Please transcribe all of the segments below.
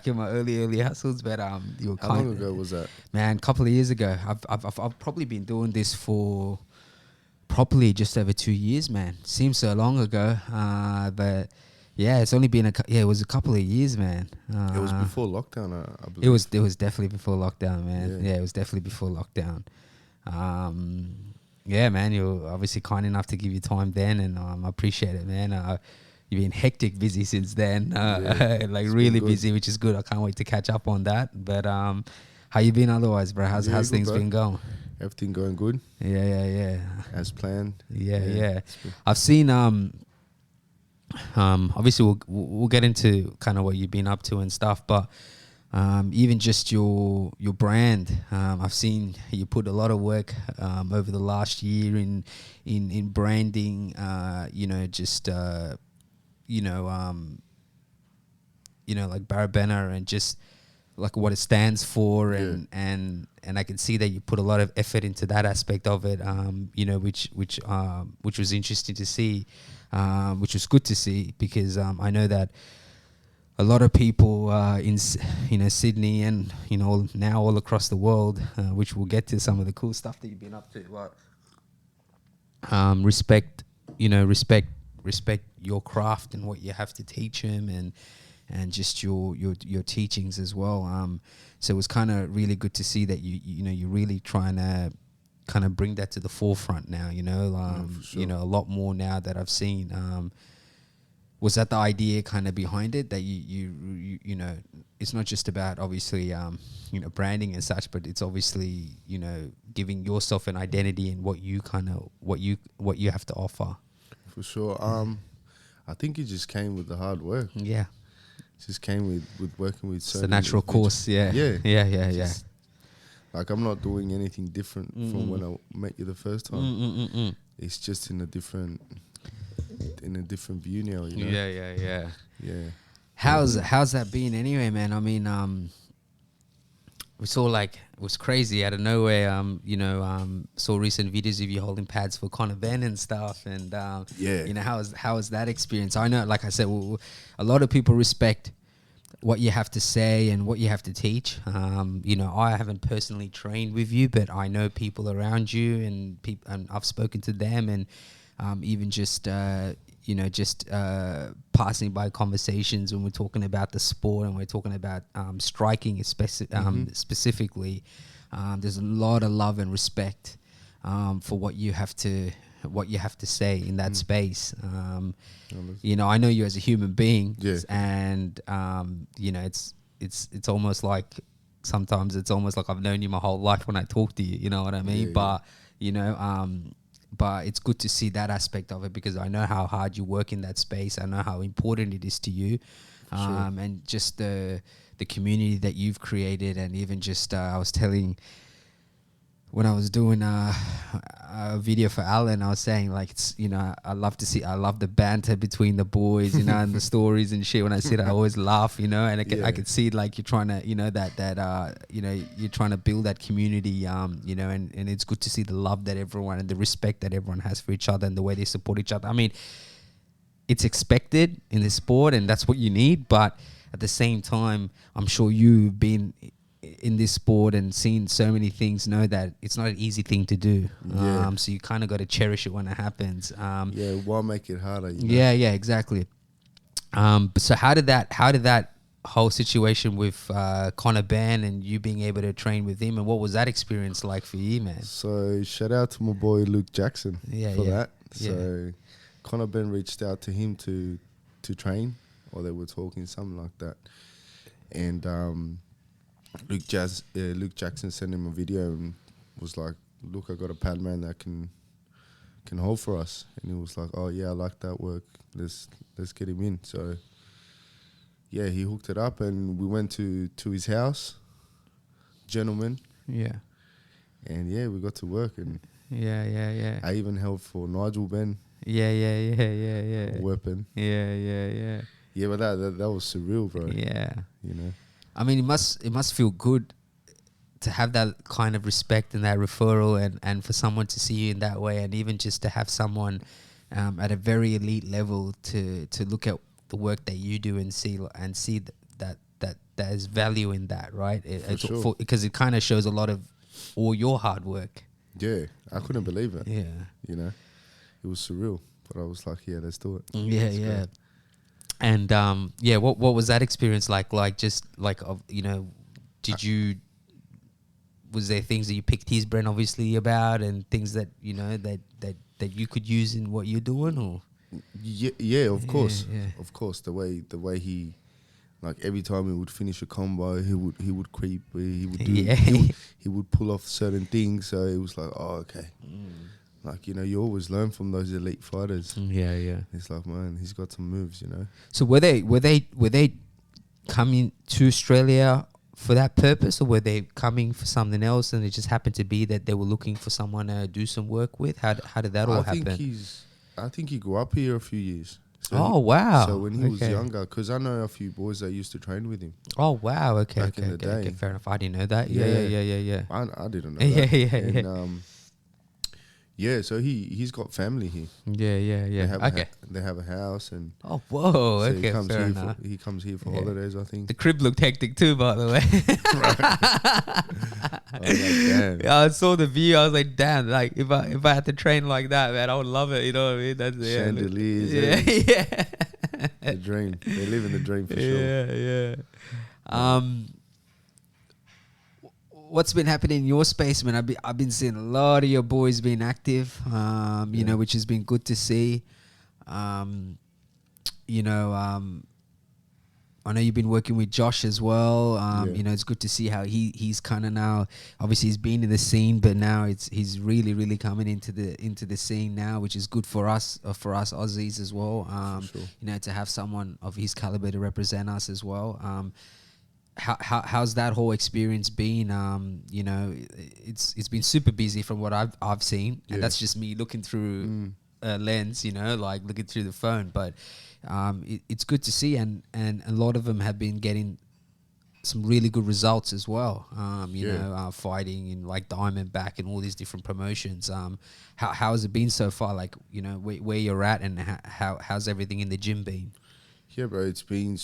back in my early hustles, but you were How long ago was that? Man, a couple of years ago. I've probably been doing this for probably just over 2 years, man. Seems so long ago, but yeah, it's only been it was a couple of years, man. It was before lockdown, I believe. It was definitely before lockdown, man. Yeah. Yeah, it was definitely before lockdown. Yeah, man, you're obviously kind enough to give your time then, and I appreciate it, man. You've been hectic busy since then, like really busy, which is good. I can't wait to catch up on that. But how you been otherwise, bro? How's good, things bro. been going? Everything going good Yeah. as planned. Yeah. I've seen obviously we'll get into kind of what you've been up to and stuff, but even just your brand, I've seen you put a lot of work over the last year in branding, like Barabena and just like what it stands for, and I can see that you put a lot of effort into that aspect of it, which was interesting to see, which was good to see, because I know that a lot of people in Sydney and now all across the world, which we'll get to some of the cool stuff that you've been up to, respect your craft and what you have to teach them, and just your teachings as well. So it was kind of really good to see that you're really trying to kind of bring that to the forefront now. Sure. A lot more now that I've seen. Was that the idea kind of behind it, that you it's not just about obviously branding and such, but it's obviously giving yourself an identity in what you have to offer? For sure. I think it just came with the hard work. Yeah. It just came with working with so It's a many natural course. Yeah. Just, like, I'm not doing anything different from when I met you the first time. It's just in a different view now, Yeah. Yeah. How's that been anyway, man? I mean, we saw, like, it was crazy out of nowhere. Saw recent videos of you holding pads for Connor Benn and stuff, and how was that experience? I know, like I said, a lot of people respect what you have to say and what you have to teach. I haven't personally trained with you, but I know people around you, and I've spoken to them, and even just passing by conversations when we're talking about the sport and we're talking about striking specifically. There's a lot of love and respect for what you have to say in that space. I know you as a human being, and it's almost like sometimes it's almost like I've known you my whole life when I talk to you. You know what I mean? But it's good to see that aspect of it, because I know how hard you work in that space. I know how important it is to you, and just the community that you've created. And even just I was telling, when I was doing a video for Alan, I was saying, like, it's, I love the banter between the boys, and the stories and shit. When I see it, I always laugh, and I could see, like, you're trying to, you're trying to build that community, and it's good to see the love that everyone and the respect that everyone has for each other and the way they support each other. I mean, it's expected in this sport, and that's what you need. But at the same time, I'm sure you've been in this sport and seen so many things, know that it's not an easy thing to do. So you kind of got to cherish it when it happens. Why make it harder? Yeah, exactly. So how did that whole situation with Connor Benn and you being able to train with him, and what was that experience like for you, man? So shout out to my boy Luke Jackson for that. So Connor Benn reached out to him to train, or they were talking, something like that, and Luke Jackson sent him a video and was like, "Look, I got a pad man that can hold for us." And he was like, "Oh yeah, I like that work. Let's get him in." So yeah, he hooked it up, and we went to his house, gentleman. Yeah. And yeah, we got to work, and yeah. I even held for Nigel Benn. Yeah. A weapon. Yeah. Yeah, but that was surreal, bro. Yeah. I mean, it must feel good to have that kind of respect and that referral, and for someone to see you in that way, and even just to have someone at a very elite level to look at the work that you do and see that there's value in that, right? Sure. Because it kind of shows a lot of all your hard work. Yeah, I couldn't believe it. Yeah, you know, it was surreal, but I was like, yeah, let's do it. Yeah, Let's yeah. go. And what was that experience like? Like just like did you? Was there things that you picked his brain obviously about, and things that that you could use in what you're doing, or? Yeah, of course, Yeah. of course. The way he, like every time he would finish a combo, he would creep, he would do, he would pull off certain things. So it was like, oh, okay. Like, you always learn from those elite fighters. Yeah. It's like, man, he's got some moves, So were they coming to Australia for that purpose, or were they coming for something else, and it just happened to be that they were looking for someone to do some work with? How did that all happen? I think he grew up here a few years. So wow. So when he was younger, because I know a few boys that used to train with him. Oh wow. Okay. Back in the day. Okay, fair enough. I didn't know that. Yeah. I didn't know that. Yeah. Yeah, so he's got family here. Yeah. They have a house, and oh whoa, so okay, fair enough. He comes here for holidays, I think. The crib looked hectic too, by the way. I was like, damn. Yeah, I saw the view. I was like, damn. Like if I had to train like that, man, I would love it. You know what I mean? That's chandeliers. Yeah. The dream. They live in the dream for sure. Yeah. What's been happening in your space, man? I've been seeing a lot of your boys being active, which has been good to see. I know you've been working with Josh as well. It's good to see how he's kind of now. Obviously, he's been in the scene, but now he's really, really coming into the scene now, which is good for us Aussies as well. Sure. To have someone of his caliber to represent us as well. How's that whole experience been? It's been super busy from what I've seen, and that's just me looking through a lens, like looking through the phone. But it's good to see, and a lot of them have been getting some really good results as well. Fighting in like Diamondback and all these different promotions. How has it been so far? Like where you're at, and how's everything in the gym been? Yeah, bro, it's been,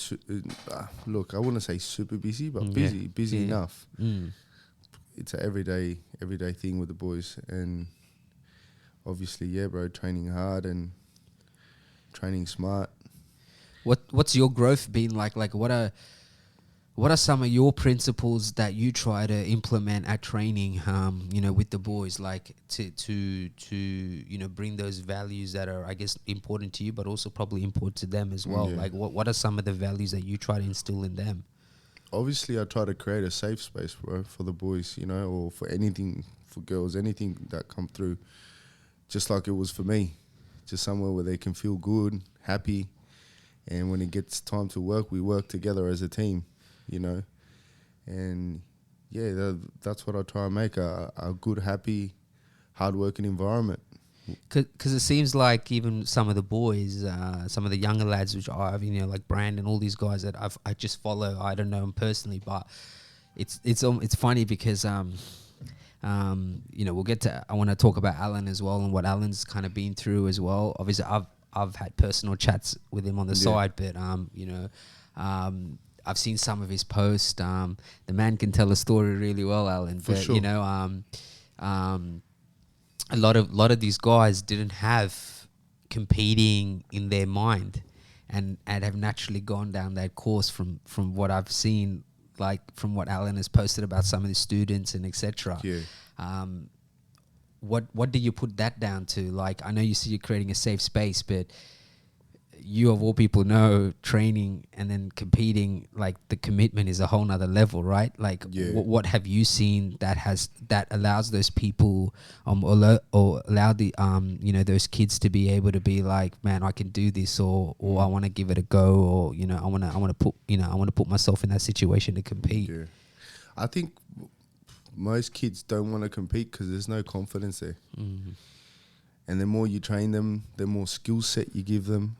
look, I wouldn't say super busy, but busy enough. It's an everyday thing with the boys. And obviously, yeah, bro, training hard and training smart. What's your growth been like? Like, what are some of your principles that you try to implement at training, with the boys, like to bring those values that are, I guess, important to you, but also probably important to them as well? Like, what are some of the values that you try to instill in them? Obviously, I try to create a safe space, bro, for the boys, or for anything, for girls, anything that come through, just like it was for me, just somewhere where they can feel good, happy, and when it gets time to work, we work together as a team. And yeah, that's what I try and make a good, happy, hard-working environment. Because it seems like even some of the boys, some of the younger lads, which I have, like Brandon, all these guys that I just follow. I don't know them personally, but it's funny because we'll get to. I want to talk about Alan as well and what Alan's kind of been through as well. Obviously, I've had personal chats with him on the side, but I've seen some of his posts. The man can tell a story really well, Alan. For but sure. A lot of these guys didn't have competing in their mind, and have naturally gone down that course from what I've seen, like from what Alan has posted about some of the students and etc. Yeah. What do you put that down to? Like, I know you see you're creating a safe space, but you of all people know training and then competing, like the commitment is a whole nother level, right? Like what have you seen that allows those people or allow the those kids to be able to be like, man, I can do this, or I want to give it a go, or I want to put myself in that situation to compete. Yeah. I think most kids don't want to compete because there's no confidence there. And the more you train them, the more skill set you give them.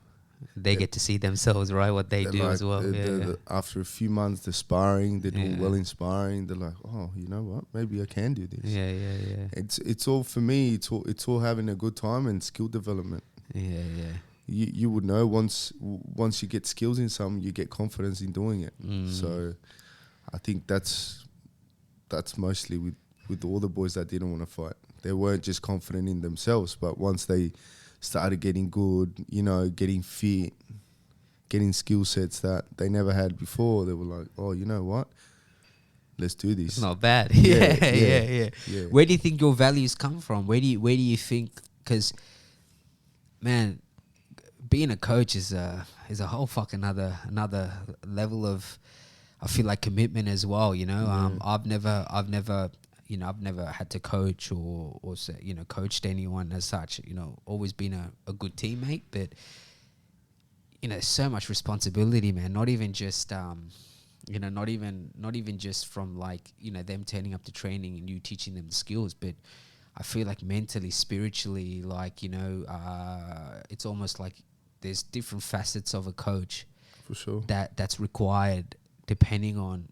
They get to see themselves, right? What they do, like, as well. After a few months, they're sparring. They're doing well in sparring. They're like, oh, you know what? Maybe I can do this. Yeah. It's all for me. It's all having a good time and skill development. Yeah. you would know once you get skills in something, you get confidence in doing it. So I think that's mostly with all the boys that didn't want to fight. They weren't just confident in themselves, but once they started getting good, getting fit, getting skill sets that they never had before, they were like, oh, you know what? Let's do this. It's not bad. Yeah. Where do you think your values come from? Where do you think? Because, man, being a coach is a whole fucking another level of, I feel like, commitment as well. I've never had to coach or say, coached anyone as such. Always been a good teammate, but so much responsibility, man. Not even just not even just from like them turning up to training and you teaching them the skills, but I feel like mentally, spiritually, like it's almost like there's different facets of a coach for sure that's required depending on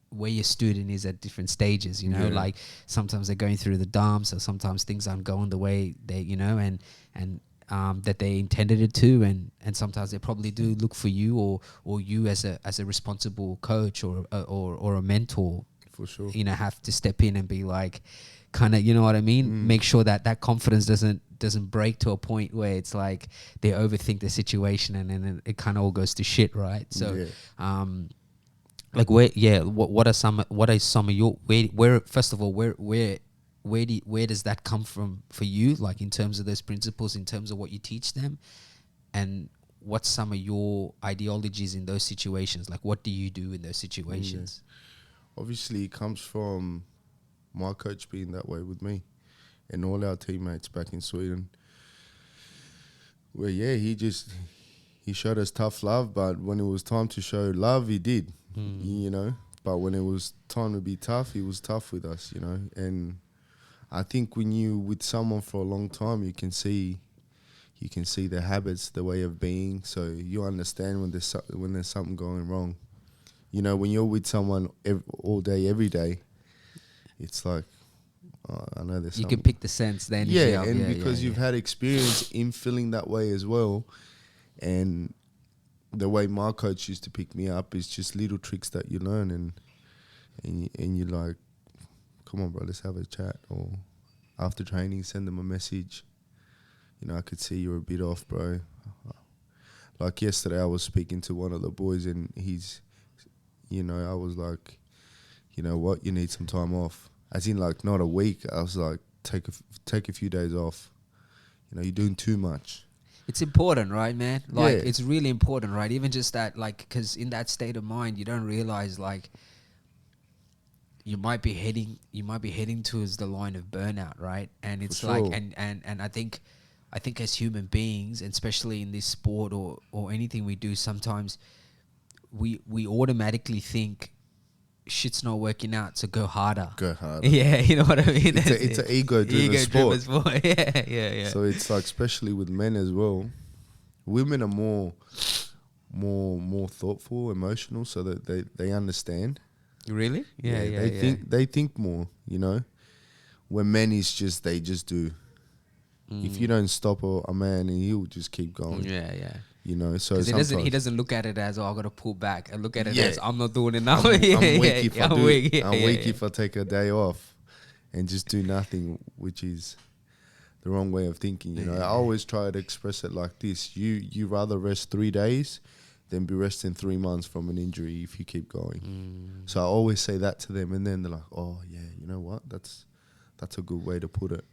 where your student is at different stages. Like sometimes they're going through the dumps, or sometimes things aren't going the way they and that they intended it to, and sometimes they probably do look for you or you as a responsible coach or a mentor. For sure, have to step in and be like, kind of, what I mean. Make sure that confidence doesn't break to a point where it's like they overthink the situation and then it kind of all goes to shit, right? So, like what are some of your where first of all where does that come from for you, like in terms of those principles, in terms of what you teach them, and what's some of your ideologies in those situations? Like, what do you do in those situations? Obviously it comes from my coach being that way with me and all our teammates back in Sweden, where he showed us tough love, but when it was time to show love, he did. But when it was time to be tough, he was tough with us, and I think when you with someone for a long time, you can see their habits, the way of being, so you understand when there's something going wrong. When you're with someone all day, every day, it's like, I know there's. You can pick the sense then. Because you've had experience in feeling that way as well, and the way my coach used to pick me up is just little tricks that you learn, and you're like, come on, bro, let's have a chat. Or after training, send them a message. I could see you're a bit off, bro. Like yesterday, I was speaking to one of the boys, and I was like, you know what, you need some time off. As in, like, not a week. I was like, take a few days off. You're doing too much. It's important, right, man? Like, it's really important, right? Even just that, like, because in that state of mind, you don't realize, like, you might be heading towards the line of burnout, right? And it's like, and I think as human beings, and especially in this sport or anything we do, sometimes we automatically think shit's not working out, so go harder. Yeah, you know what I mean? It's an ego-driven sport. Yeah. So it's like, especially with men as well, women are more thoughtful, emotional, so that they understand. Really? Yeah. They think more, When men is just, they just do. If you don't stop a man, and he'll just keep going. Yeah. So he doesn't look at it as, I got to pull back. I look at it as, I'm not doing enough. I'm weak if I take a day off and just do nothing, which is the wrong way of thinking. I always try to express it like this: you rather rest 3 days than be resting 3 months from an injury if you keep going. So I always say that to them, and then they're like, oh yeah, you know what? That's a good way to put it.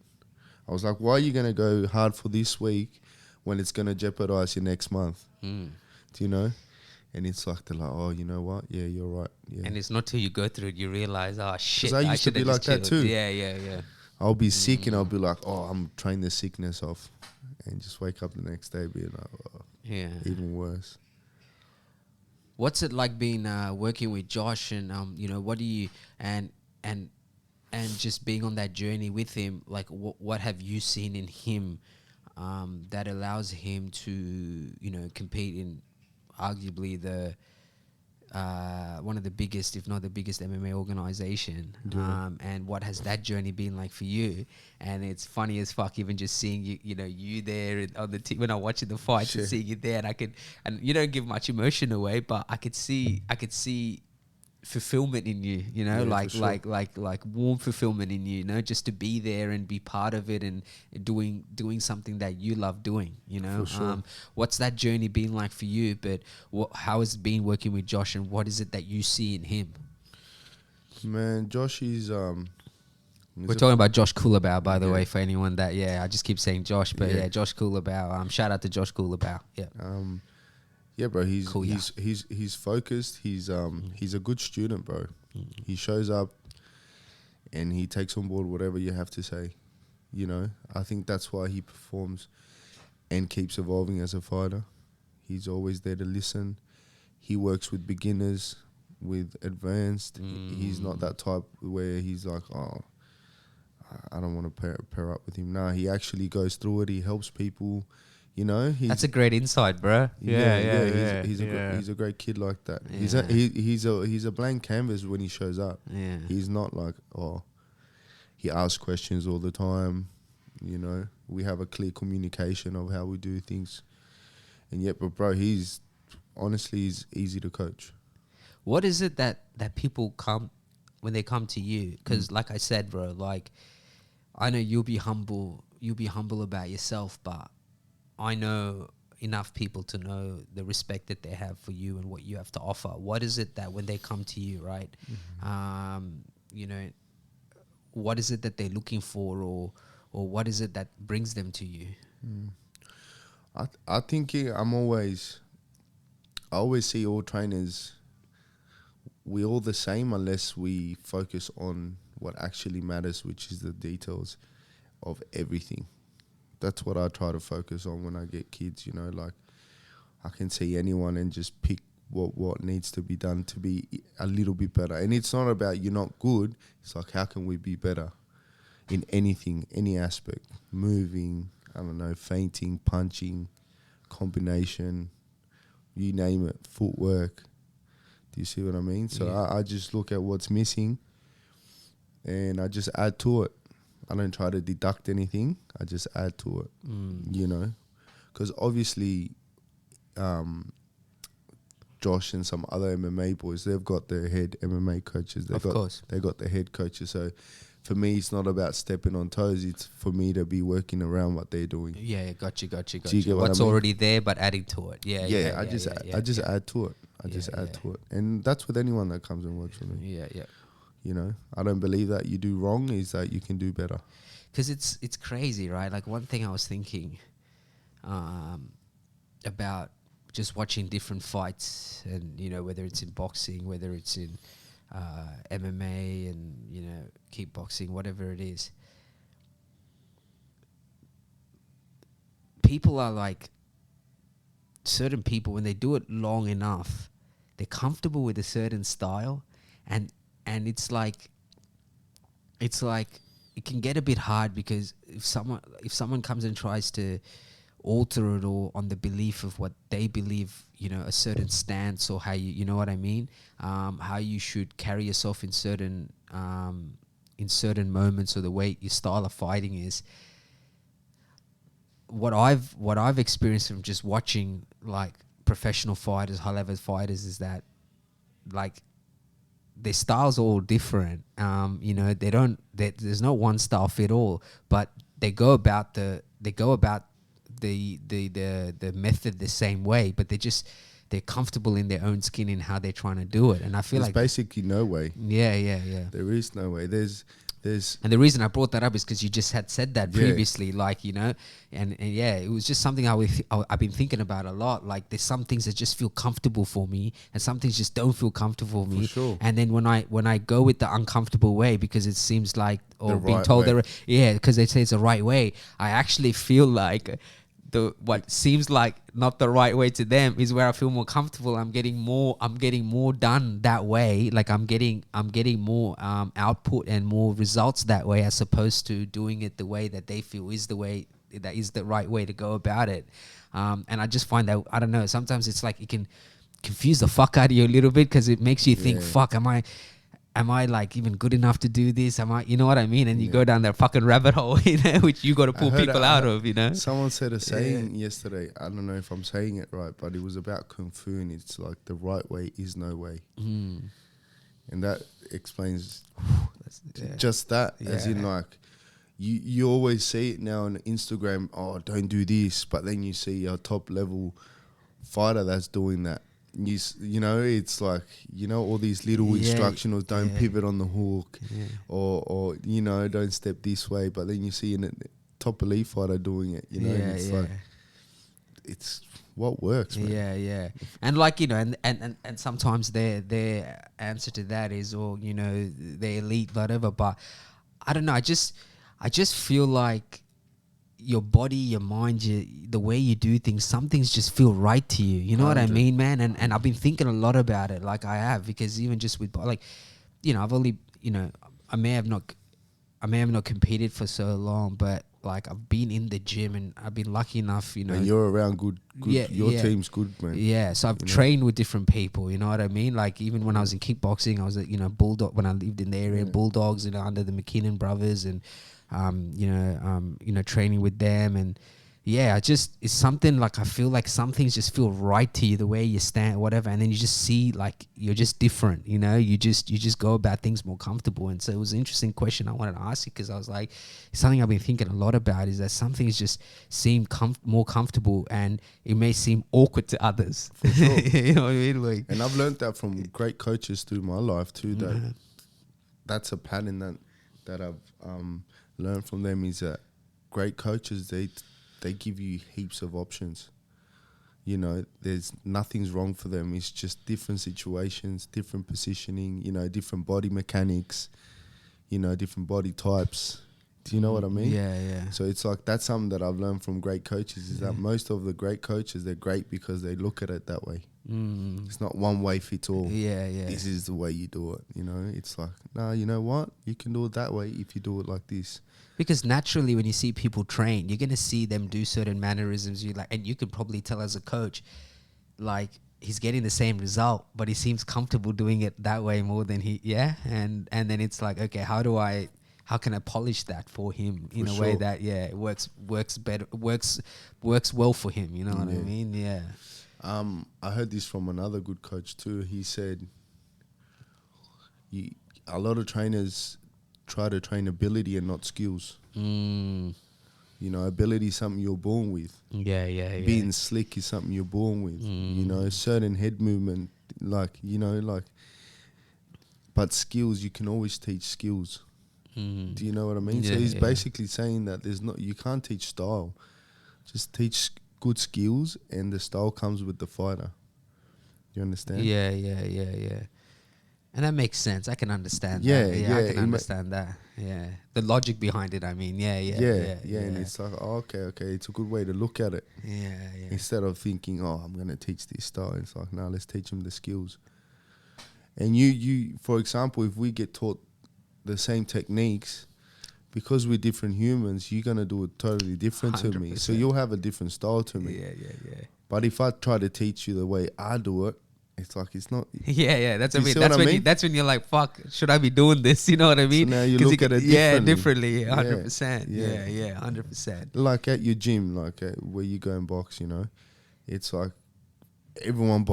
I was like, why are you gonna go hard for this week when it's going to jeopardize your next month? Do you know? And it's like, they're like, oh, you know what? Yeah, you're right. Yeah. And it's not till you go through it, you realize, oh, shit. Because I used to be like that too. Yeah. I'll be sick and I'll be like, oh, I'm trying the sickness off. And just wake up the next day being like, oh, even worse. What's it like being working with Josh, and what do you and just being on that journey with him? Like, what have you seen in him that allows him to compete in arguably one of the biggest, if not the biggest MMA organization. And what has that journey been like for you? And it's funny as fuck, even just seeing you there on the when I'm watching the fights and seeing you there, and you don't give much emotion away, but I could see fulfillment in you, like warm fulfillment in you, just to be there and be part of it and doing something that you love doing, For sure. What's that journey been like for you? But how has it been working with Josh, and what is it that you see in him? Man, Josh is we're talking about Josh Culibao, by the way, for anyone that I just keep saying Josh, but Josh Culibao. Shout out to Josh Culibao. Yeah, bro. He's focused. He's a good student, bro. He shows up and he takes on board whatever you have to say. I think that's why he performs and keeps evolving as a fighter. He's always there to listen. He works with beginners, with advanced. He's not that type where he's like, oh, I don't want to pair up with him. Nah, he actually goes through it. He helps people. That's a great insight, bro. He's a great kid like that. Yeah. He's a blank canvas when he shows up. Yeah, he's not like he asks questions all the time. We have a clear communication of how we do things, and but bro, he's easy to coach. What is it that people come when they come to you? Because like I said, bro, like I know you'll be humble about yourself, but I know enough people to know the respect that they have for you and what you have to offer. What is it that when they come to you, right? What is it that they're looking for, or what is it that brings them to you? I think I always see all trainers, we're all the same unless we focus on what actually matters, which is the details of everything. That's what I try to focus on when I get kids, like I can see anyone and just pick what needs to be done to be a little bit better. And it's not about you're not good. It's like, how can we be better in anything, any aspect? Moving, I don't know, feinting, punching, combination, you name it, footwork. Do you see what I mean? So I just look at what's missing and I just add to it. I don't try to deduct anything. I just add to it, because obviously Josh and some other MMA boys, they've got their head MMA coaches. They got their head coaches. So for me, it's not about stepping on toes. It's for me to be working around what they're doing. Yeah, got you. Do you get what's what I mean? already there, but adding to it. I just add to it. I just add to it. And that's with anyone that comes and works with me. Yeah. I don't believe that you do wrong is that you can do better. Because it's crazy, right? Like one thing I was thinking about just watching different fights, and whether it's in boxing, whether it's in MMA, and kickboxing, whatever it is. People are like, certain people, when they do it long enough, they're comfortable with a certain style, and it's like it can get a bit hard, because if someone comes and tries to alter it all on the belief of what they believe, a certain stance, or how you know what I mean, how you should carry yourself in certain moments, or the way your style of fighting is. What I've experienced from just watching like professional fighters, high level fighters, is that like their styles are all different. There's no one style fit all, but they go about the method the same way, but they're comfortable in their own skin in how they're trying to do it. And I feel there's basically no way. Yeah. There is no way. There's and the reason I brought that up is because you just had said that previously, and it was just something I've been thinking about a lot. Like there's some things that just feel comfortable for me, and some things just don't feel comfortable for me. For sure. And then when I go with the uncomfortable way, because it seems like, or the being right told way. because they say it's the right way, I actually feel like what seems like not the right way to them is where I feel more comfortable. I'm getting more done that way. Like I'm getting more output and more results that way, as opposed to doing it the way that they feel is the way that is the right way to go about it. And I just find that, I don't know, sometimes it's like it confuse the fuck out of you a little bit, because it makes you think, fuck, am I like even good enough to do this? Am I, you know what I mean? And you go down that fucking rabbit hole, you know, which you got to pull people out of, you know. Someone said a saying yesterday. I don't know if I'm saying it right, but it was about Kung Fu, and it's like the right way is no way. And that explains just that, as in like, you always see it now on Instagram, oh, don't do this, but then you see a top level fighter that's doing that. You know, it's like, you know, all these little instructionals, don't pivot on the hook, or you know, don't step this way, but then you see a top elite fighter doing it, you know, and it's like, it's what works, man. And like, you know, and sometimes their answer to that is, or, you know, they're elite, whatever, but I don't know, I just feel like your body, your mind, the way you do things, some things just feel right to you. You know 100. What I mean, man? And I've been thinking a lot about it. Like I have, because even just with, like, you know, I've only, you know, I may have not competed for so long, but like I've been in the gym and I've been lucky enough, you know. And you're around good. Your team's good, man. Yeah, so I've trained with different people. You know what I mean? Like even when I was in kickboxing, I was at, you know, Bulldog, when I lived in the area, Bulldogs, you know, under the McKinnon brothers, and you know, training with them, and it's something like, I feel like some things just feel right to you, the way you stand, whatever, and then you just see like you're just different, you know, you just go about things more comfortable. And so it was an interesting question I wanted to ask you, because I was like, something I've been thinking a lot about is that some things just seem more comfortable, and it may seem awkward to others. For sure. You know what I mean? Like, and I've learned that from great coaches through my life too, that that's a pattern that I've learned from them, is that great coaches, they give you heaps of options. You know, there's nothing's wrong for them. It's just different situations, different positioning, you know, different body mechanics, you know, different body types. Do you know what I mean? Yeah. So it's like, that's something that I've learned from great coaches, is that most of the great coaches, they're great because they look at it that way. It's not one way fits all. This is the way you do it. You know, it's like, no, you know what? You can do it that way if you do it like this. Because naturally, when you see people train, you're going to see them do certain mannerisms. You like, and you can probably tell as a coach, like, he's getting the same result, but he seems comfortable doing it that way more than and then it's like, okay, how can I polish that for him in a way that it works better, works well for him. You know what I mean? Yeah. I heard this from another good coach too. He said, a lot of trainers try to train ability and not skills. You know, ability is something you're born with. Being slick is something you're born with. You know, certain head movement, like, you know, like, but skills, you can always teach skills. Do you know what I mean? So he's basically saying that you can't teach style. Just teach good skills, and the style comes with the fighter. You understand? Yeah. And that makes sense. I can understand that. I can understand that. Yeah. The logic behind it, I mean. Yeah. And it's like, okay. It's a good way to look at it. Yeah. Instead of thinking, oh, I'm going to teach this style. It's like, no, let's teach them the skills. And you, for example, if we get taught the same techniques, because we're different humans, you're going to do it totally different 100%. To me. So you'll have a different style to me. Yeah. But if I try to teach you the way I do it, it's like, it's not. Yeah. That's what I mean. That's when you're like, fuck, should I be doing this? You know what I mean? So now you look at it differently. 100%. Yeah, 100%. Like at your gym, like where you go and box, you know, it's like everyone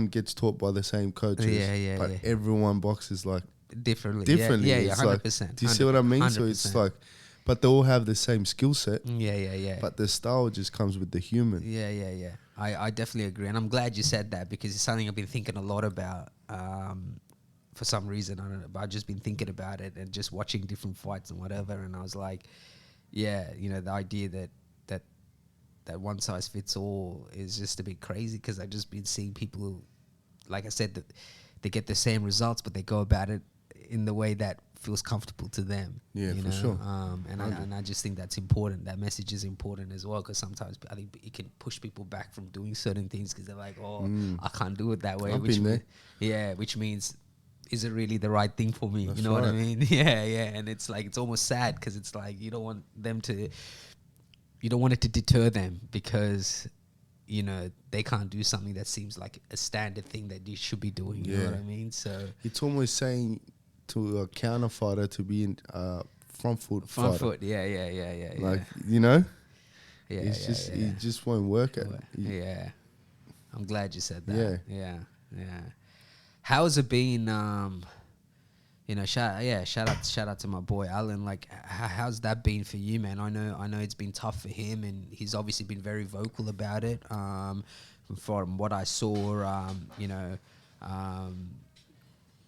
gets taught by the same coaches. But everyone boxes like differently. Yeah, 100%. Like, do you see what I mean? 100%. So it's like, but they all have the same skill set. Yeah. But the style just comes with the human. Yeah. I definitely agree, and I'm glad you said that, because it's something I've been thinking a lot about. For some reason, I don't know, but I've just been thinking about it and just watching different fights and whatever. And I was like, you know, the idea that one size fits all is just a bit crazy, because I've just been seeing people who, like I said, that they get the same results, but they go about it in the way that feels comfortable to them. Yeah, you for know? sure. And I just think that's important. That message is important as well, because sometimes I think it can push people back from doing certain things, because they're like, I can't do it that way. Which means, is it really the right thing for me? That's you know what I mean? Yeah. And it's like, it's almost sad, because it's like, you don't want it to deter them, because you know, they can't do something that seems like a standard thing that you should be doing. You know what I mean? So it's almost saying to a counter fighter to be in front foot. Yeah. Like, you know, Yeah, it just won't work. Yeah, I'm glad you said that. Yeah. How's it been? You know, shout out to my boy Alan. Like, how's that been for you, man? I know it's been tough for him, and he's obviously been very vocal about it. From what I saw, you know,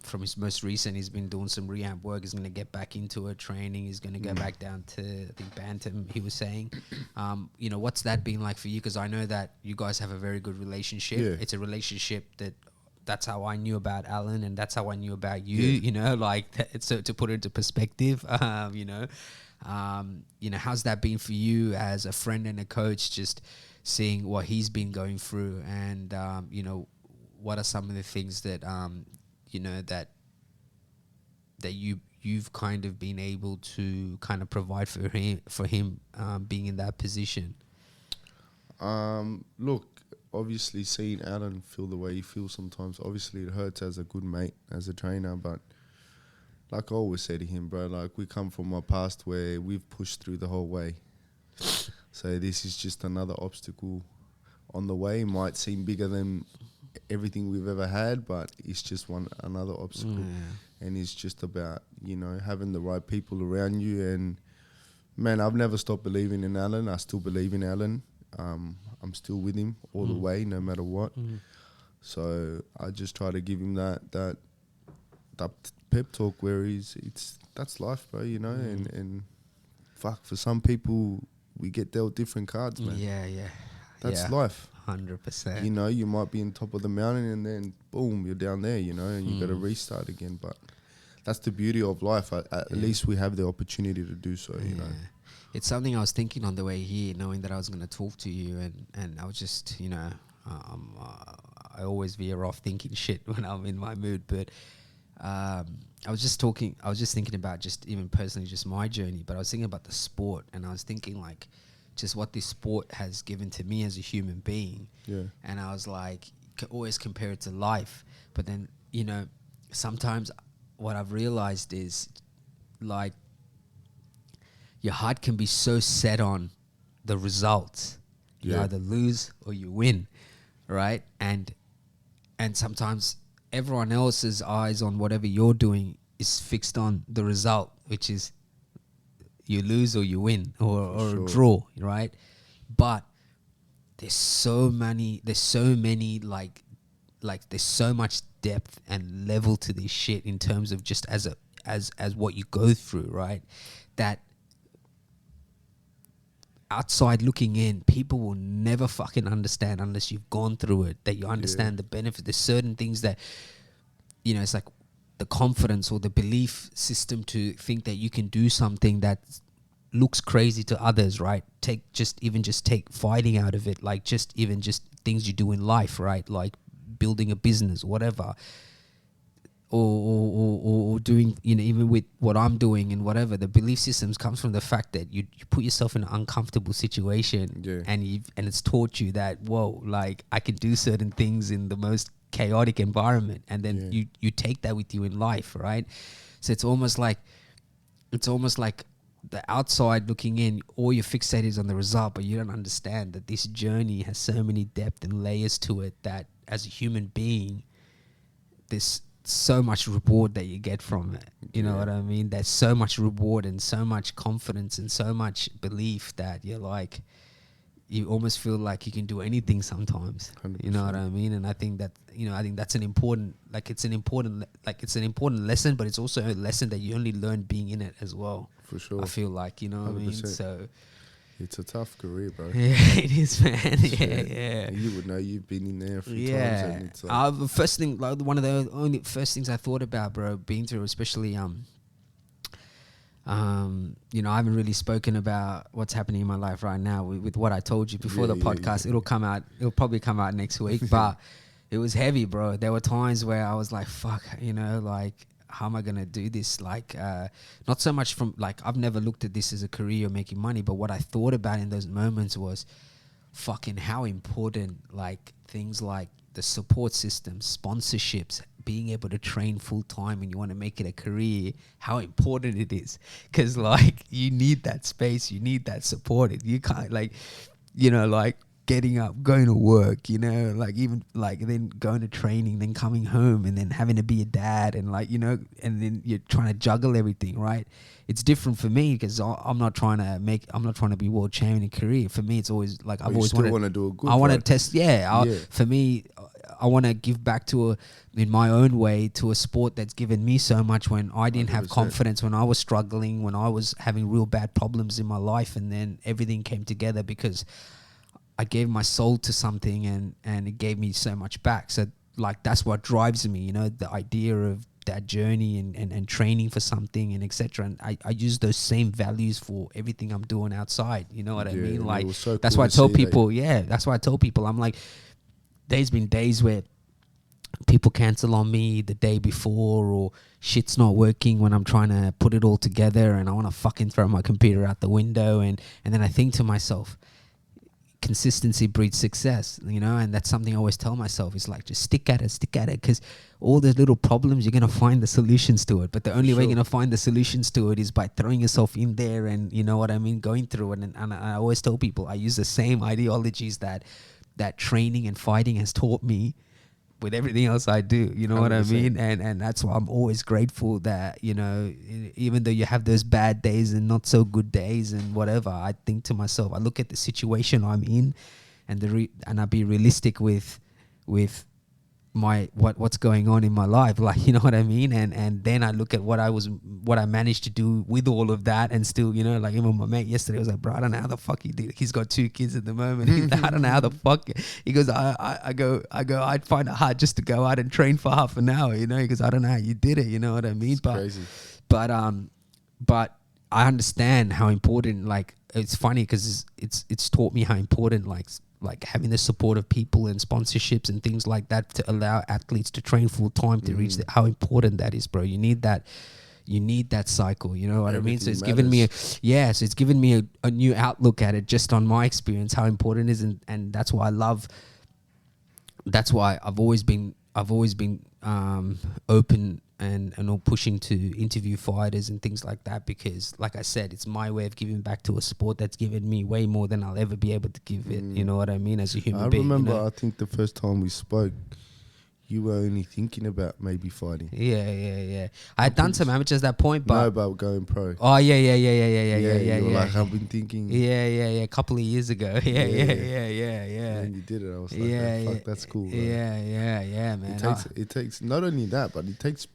from his most recent, he's been doing some rehab work. He's going to get back into it, training. He's going to go back down to, I think, Bantam, he was saying. You know, what's that been like for you? Because I know that you guys have a very good relationship. Yeah. It's a relationship that's how I knew about Alan, and that's how I knew about you, you know, like, so to put it into perspective, you know, how's that been for you as a friend and a coach, just seeing what he's been going through, and, you know, what are some of the things that, you know, that you've kind of been able to kind of provide for him being in that position? Look, obviously seeing Alan feel the way he feels sometimes, obviously it hurts as a good mate, as a trainer, but like I always say to him, bro, like, we come from a past where we've pushed through the whole way. So this is just another obstacle on the way. Might seem bigger than everything we've ever had, but it's just another obstacle. And it's just about, you know, having the right people around you. And man, I've never stopped believing in Alan. I still believe in Alan. I'm still with him all the way, no matter what. So I just try to give him that pep talk where that's life, bro, you know. And fuck, for some people we get dealt different cards, man. That's life. 100%. You know, you might be on top of the mountain and then boom, you're down there, you know, and you got to restart again. But that's the beauty of life. At least we have the opportunity to do so, you know. It's something I was thinking on the way here, knowing that I was going to talk to you, and I was just, you know, I always veer off thinking shit when I'm in my mood, but I was just thinking about just even personally just my journey, but I was thinking about the sport, and I was thinking like just what this sport has given to me as a human being. And I was like, always compare it to life, but then, you know, sometimes what I've realized is like, your heart can be so set on the results. You either lose or you win, right? And sometimes everyone else's eyes on whatever you're doing is fixed on the result, which is you lose or you win, or a draw, right? But there's so many like there's so much depth and level to this shit in terms of just as what you go through, right? That outside looking in, people will never fucking understand unless you've gone through it, that you understand the benefit. There's certain things that, you know, it's like the confidence or the belief system to think that you can do something that looks crazy to others, right? Take fighting out of it, like just things you do in life, right? Like building a business, whatever. Or doing, you know, even with what I'm doing and whatever, the belief systems comes from the fact that you put yourself in an uncomfortable situation, and it's taught you that, whoa, like I can do certain things in the most chaotic environment, and then you take that with you in life, right? So it's almost like the outside looking in, all you're fixated is on the result, but you don't understand that this journey has so many depth and layers to it that as a human being, there's so much reward that you get from it. You know what I mean? There's so much reward and so much confidence and so much belief that you're like, you almost feel like you can do anything sometimes. 100%. You know what I mean? And I think that, you know, I think that's an important lesson, but it's also a lesson that you only learn being in it as well. For sure. I feel like, you know what 100%. I mean? So it's a tough career, bro. Yeah, it is, man. Yeah. You would know, you've been in there a few times. And it's like the first thing, like one of the only first things I thought about, bro, being through, especially, you know, I haven't really spoken about what's happening in my life right now with what I told you before the podcast. It'll probably come out next week, but it was heavy, bro. There were times where I was like, fuck, you know, like, how am I going to do this? Like, not so much from, like, I've never looked at this as a career or making money, but what I thought about in those moments was, fucking how important like things like the support system, sponsorships, being able to train full time and you want to make it a career, how important it is. Because like you need that space, you need that support. You can't like, you know, like getting up, going to work, you know, like even like then going to training, then coming home and then having to be a dad and like, you know, and then you're trying to juggle everything, right? It's different for me because I'm not trying to be world champion in career. For me, it's always like I've always wanted to do a good. I want to test. For me, I want to give back in my own way to a sport that's given me so much when I didn't 100%. Have confidence, when I was struggling, when I was having real bad problems in my life, and then everything came together because I gave my soul to something and it gave me so much back. So like that's what drives me, you know, the idea of that journey and training for something and etc. And I use those same values for everything I'm doing outside. You know what I mean? Like so that's why I tell people, that's why I tell people, I'm like, there's been days where people cancel on me the day before or shit's not working when I'm trying to put it all together and I want to fucking throw my computer out the window and then I think to myself, consistency breeds success, you know, and that's something I always tell myself is like, just stick at it because all those little problems, you're going to find the solutions to it. But the only way you're going to find the solutions to it is by throwing yourself in there and, you know what I mean, going through it. And I always tell people I use the same ideologies that training and fighting has taught me with everything else I do, you know 100%. What I mean? And that's why I'm always grateful that, you know, even though you have those bad days and not so good days and whatever, I think to myself, I look at the situation I'm in and and I be realistic with my what's going on in my life, like, you know what I mean, and then I look at what I managed to do with all of that, and still, you know, like even my mate yesterday was like, bro, I don't know how the fuck he did it. He's got 2 kids at the moment. I don't know how the fuck he goes. I go I'd find it hard just to go out and train for half an hour, you know, because I don't know how you did it, you know what I mean. But crazy. But I understand how important, like, it's funny because it's taught me how important like having the support of people and sponsorships and things like that to allow athletes to train full time to reach how important that is, bro. You need that cycle, you know what I mean? So it's given me it's given me a new outlook at it just on my experience, how important it is, and that's why I've always been open and all pushing to interview fighters and things like that, because like I said, it's my way of giving back to a sport that's given me way more than I'll ever be able to give it, you know what I mean, as a human being. I remember, you know? I think the first time we spoke, you were only thinking about maybe fighting. Yeah. I had done some amateurs at that point, but... No, but going pro. Oh, yeah. You were like, I've been thinking... Yeah. A couple of years ago. Yeah. And you did it. I was like, fuck, that's cool. Bro. Yeah, man. It takes not only that, but it takes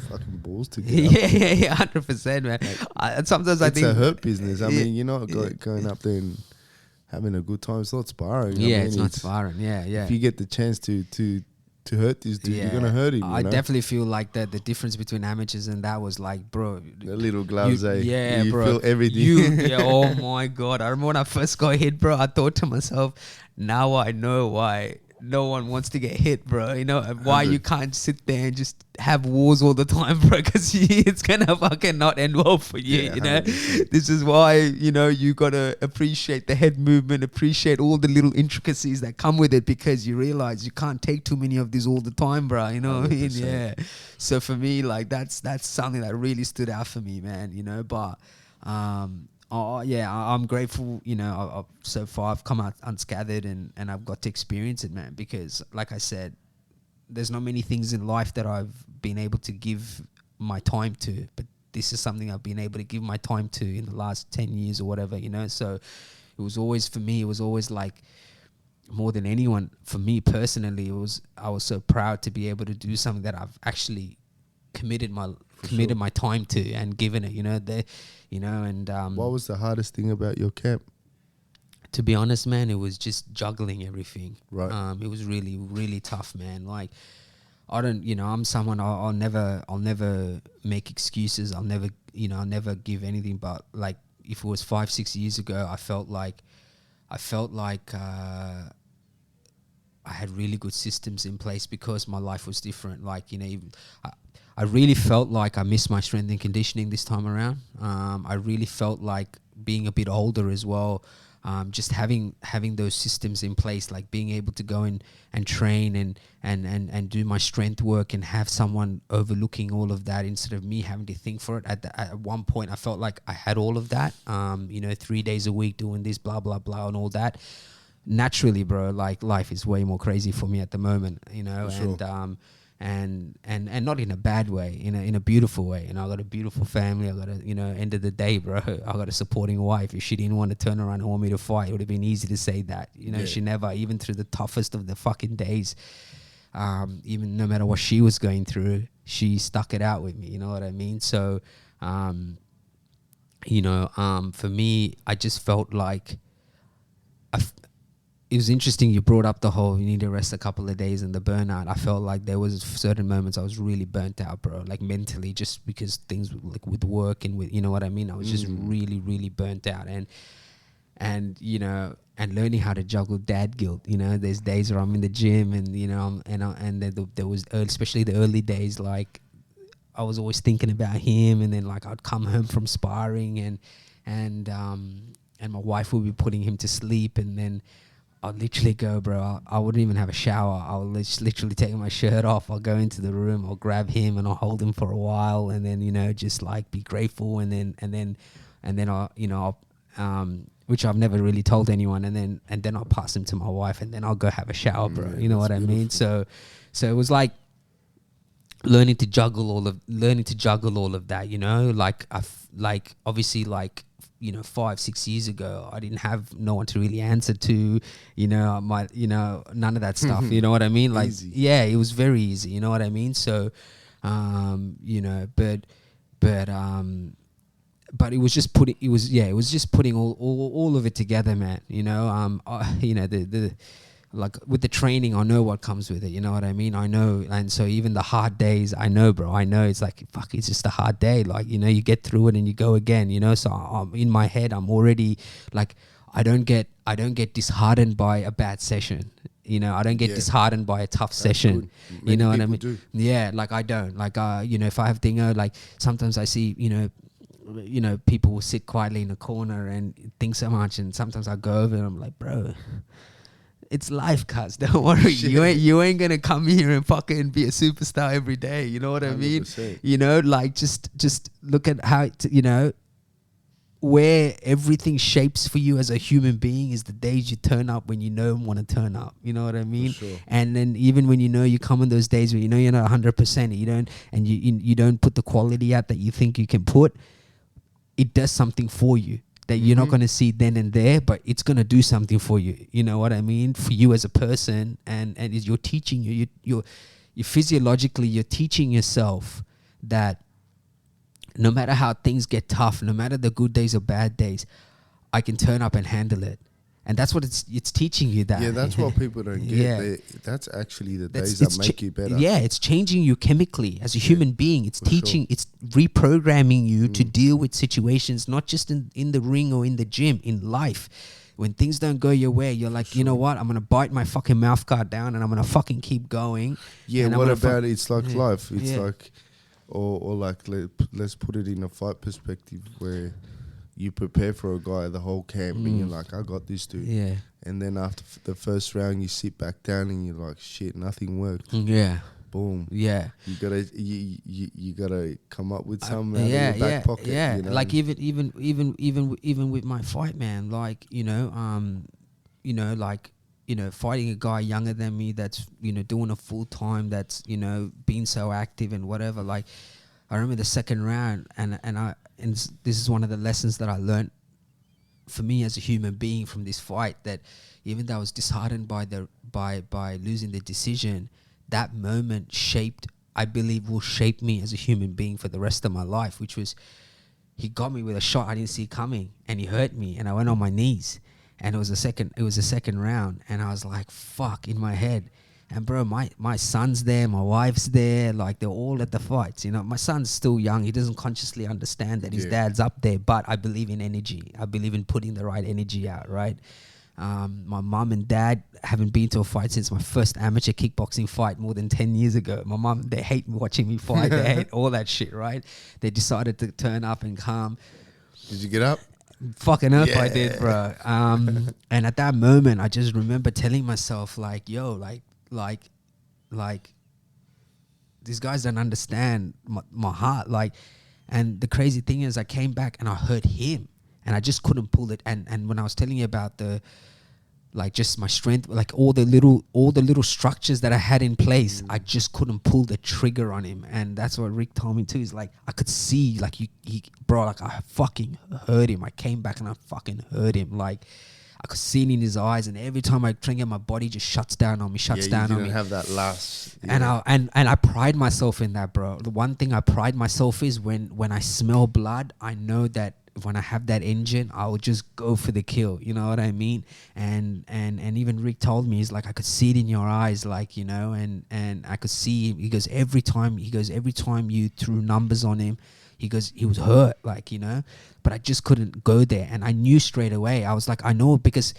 fucking balls to get Yeah, 100%, man. Like, sometimes I think... It's a hurt business. I mean, you're not going up there and having a good time. It's not sparring. It's not sparring. Yeah. If you get the chance to hurt this dude, you're gonna hurt him. I definitely feel like that the difference between amateurs and that was like, bro, the little gloves, you bro, feel everything. Oh my god! I remember when I first got hit, bro. I thought to myself, now I know why no one wants to get hit, bro. You know why you can't sit there and just have wars all the time, bro, because it's gonna fucking not end well for you. You know, 100%. This is why, you know, you gotta appreciate the head movement, appreciate all the little intricacies that come with it, because you realize you can't take too many of these all the time, bro. You know 100%. What I mean? Yeah. So for me, like that's something that really stood out for me, man. You know, but I'm grateful, you know, so far I've come out unscathed and I've got to experience it, man, because like I said, there's not many things in life that I've been able to give my time to, but this is something I've been able to give my time to in the last 10 years or whatever, you know. So it was always, for me, it was always like, more than anyone, for me personally, I was so proud to be able to do something that I've actually committed my time to and given it, you know, and what was the hardest thing about your camp? To be honest, man, it was just juggling everything. Right. It was really, really tough, man. Like, I don't, you know, I'm someone, I'll never make excuses. I'll never give anything. But like, if it was 5-6 years ago, I felt like I had really good systems in place because my life was different. Like, you know, I really felt like I missed my strength and conditioning this time around. I really felt like being a bit older as well. just having those systems in place, like being able to go in and train and do my strength work and have someone overlooking all of that instead of me having to think for it. At one point, I felt like I had all of that, 3 days a week doing this, blah, blah, blah, and all that. Naturally, bro, like life is way more crazy for me at the moment, sure. and not in a bad way, in a beautiful way. I got a beautiful family. I got end of the day, bro, I got a supporting wife. If she didn't want to turn around and want me to fight, it would have been easy to say that. She never, even through the toughest of the fucking days, even no matter what she was going through, she stuck it out with me. You know what I mean? So, for me, I just felt like it was interesting you brought up the whole you need to rest a couple of days and the burnout. I felt like there was certain moments I was really burnt out, bro, like mentally, just because things like with work and with, you know what I mean? I was just really, really burnt out. And learning how to juggle dad guilt. There's days where I'm in the gym and, there was, especially the early days, like I was always thinking about him, and then like I'd come home from sparring and my wife would be putting him to sleep, and then I'll literally go, bro, I wouldn't even have a shower. I'll literally take my shirt off. I'll go into the room. I'll grab him and I'll hold him for a while, and then just like be grateful, and then I'll which I've never really told anyone, and then I'll pass him to my wife, and then I'll go have a shower, bro. You know what I mean? So it was like learning to juggle all of that. Like obviously, like 5-6 years ago, I didn't have no one to really answer to, none of that stuff. You know what I mean? Like, easy. Yeah, it was very easy. You know what I mean? So, but it was just putting all of it together, man. Like with the training, I know what comes with it. You know what I mean? I know. And so even the hard days, I know, bro. I know it's like, fuck, it's just a hard day. Like, you get through it and you go again, So I'm in my head, I'm already like, I don't get disheartened by a bad session. I don't get disheartened by a tough session. You know what I mean? Do. Yeah, like I don't. Like, if I have dingo, like sometimes I see, people will sit quietly in a corner and think so much, and sometimes I go over and I'm like, bro, it's life, cuz. Don't worry. You ain't gonna come here and fucking be a superstar every day. You know what 100%. I mean? Like just look at how where everything shapes for you as a human being is the days you turn up when you want to turn up. You know what I mean? Sure. And then even when you come on those days where you're not 100%, you don't put the quality out that you think you can put, it does something for you that you're not going to see then and there, but it's going to do something for you. You know what I mean? For you as a person, and you're teaching you're physiologically, you're teaching yourself that no matter how things get tough, no matter the good days or bad days, I can turn up and handle it. And that's what it's teaching you that. Yeah, that's what people don't get. Yeah. That's actually the days that make you better. Yeah, it's changing you chemically as a human being. It's teaching, it's reprogramming you to deal with situations, not just in the ring or in the gym, in life. When things don't go your way, you're like, you know what? I'm going to bite my fucking mouth guard down and I'm going to fucking keep going. Yeah, what about it's like life? It's like, or like, let's put it in a fight perspective where you prepare for a guy the whole camp and you're like, I got this dude. Yeah. And then after the first round, you sit back down and you're like, shit, nothing worked. Yeah. Boom. Yeah. You gotta come up with something out of your back pocket. Yeah. Like even with my fight, man. Like fighting a guy younger than me that's doing a full time, that's being so active and whatever. Like I remember the second round, and this is one of the lessons that I learned for me as a human being from this fight, that even though I was disheartened by losing the decision, that moment I believe will shape me as a human being for the rest of my life, which was, he got me with a shot I didn't see coming and he hurt me and I went on my knees, and it was the second round, and I was like, fuck, in my head. And bro, my son's there, my wife's there, like they're all at the fights. My son's still young. He doesn't consciously understand that his dad's up there, but I believe in energy. I believe in putting the right energy out, right? My mum and dad haven't been to a fight since my first amateur kickboxing fight more than 10 years ago. My mum, they hate watching me fight. They hate all that shit, right? They decided to turn up and come. Did you get up? Fucking earth, I did, bro. And at that moment, I just remember telling myself, like, yo, like, these guys don't understand my heart. Like, and the crazy thing is, I came back and I heard him, and I just couldn't pull it. And when I was telling you about the, like, just my strength, like all the little structures that I had in place, I just couldn't pull the trigger on him. And that's what Rick told me too. Is like, I could see, like, bro, like, I fucking heard him. I came back and I fucking heard him. Like, I could see it in his eyes, and every time I trigger, my body just shuts down on me. You didn't have that last. Yeah. And I pride myself in that, bro. The one thing I pride myself is when I smell blood, I know that when I have that engine, I'll just go for the kill. You know what I mean? And even Rick told me, he's like, I could see it in your eyes, like, you know, and I could see him. He goes, every time you threw numbers on him, he goes, he was hurt, like, you know, but I just couldn't go there. And I knew straight away. I was like, I know, because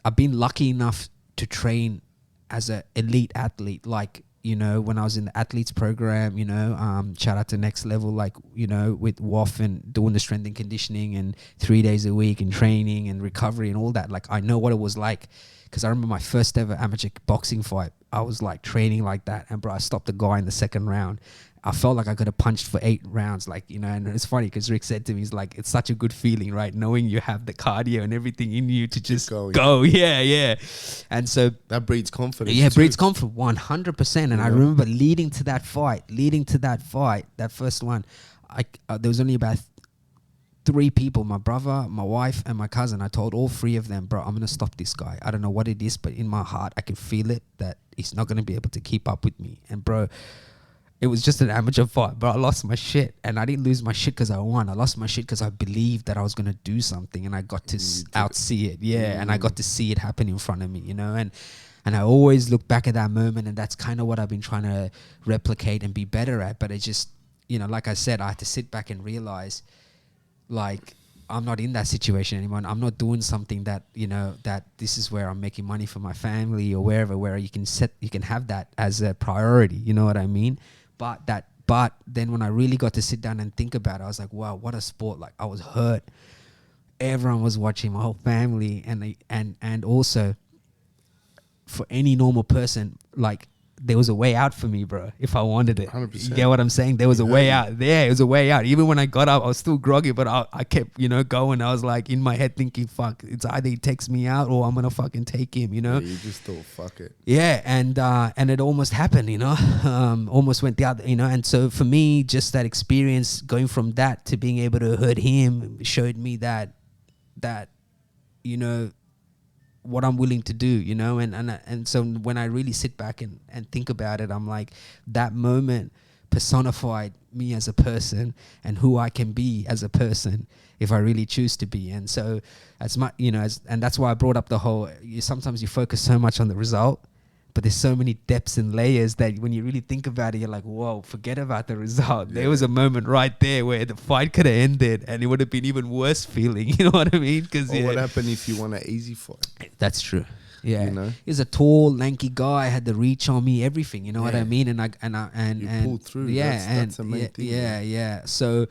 I've been lucky enough to train as an elite athlete, like, you know, when I was in the athletes program, you know, shout out to Next Level, like, you know, with WOF and doing the strength and conditioning and 3 days a week and training and recovery and all that. Like, I know what it was like, because I remember my first ever amateur boxing fight. I was like training like that, and bro, I stopped the guy in the second round. I felt like I could have punched for 8 rounds, like, you know. And it's funny because Rick said to me, he's like, it's such a good feeling, right, knowing you have the cardio and everything in you to just go. Yeah. And so that breeds confidence. Yeah, breeds confidence 100%. And I remember leading to that fight, that first one, there was only about 3 people, my brother, my wife, and my cousin. I told all 3 of them, bro, I'm going to stop this guy. I don't know what it is, but in my heart, I can feel it, that he's not going to be able to keep up with me. And bro, it was just an amateur fight, but I lost my shit. And I didn't lose my shit because I won. I lost my shit because I believed that I was going to do something, and I got to outsee it. Yeah, and I got to see it happen in front of me, you know. And I always look back at that moment, and that's kind of what I've been trying to replicate and be better at. But it just, you know, like I said, I had to sit back and realize, like, I'm not in that situation anymore. And I'm not doing something that, you know, that this is where I'm making money for my family or wherever, where you can have that as a priority. You know what I mean? But then when I really got to sit down and think about it, I was like, wow, what a sport. Like, I was hurt. Everyone was watching, my whole family. And also, for any normal person, like, there was a way out for me, bro, if I wanted it. 100%. You get what I'm saying? There was a way out. Yeah, it was a way out. Even when I got up, I was still groggy, but I kept, you know, going. I was like in my head thinking, fuck, it's either he takes me out or I'm going to fucking take him, you know? Yeah, you just thought, fuck it. Yeah, and it almost happened, you know? Almost went the other, you know? And so for me, just that experience, going from that to being able to hurt him, showed me that, you know, what I'm willing to do, you know. And so when I really sit back and think about it, I'm like, that moment personified me as a person and who I can be as a person if I really choose to be. And so as much, you know, and that's why I brought up the whole, sometimes you focus so much on the result, but there's so many depths and layers that when you really think about it, you're like, whoa, forget about the result. Yeah. There was a moment right there where the fight could have ended and it would have been even worse feeling. You know what I mean? Because what happened if you want an easy fight? That's true. Yeah, you know? He's a tall, lanky guy. Had the reach on me, everything. You know what I mean? And you pulled through. Yeah, that's the main thing. Yeah. So,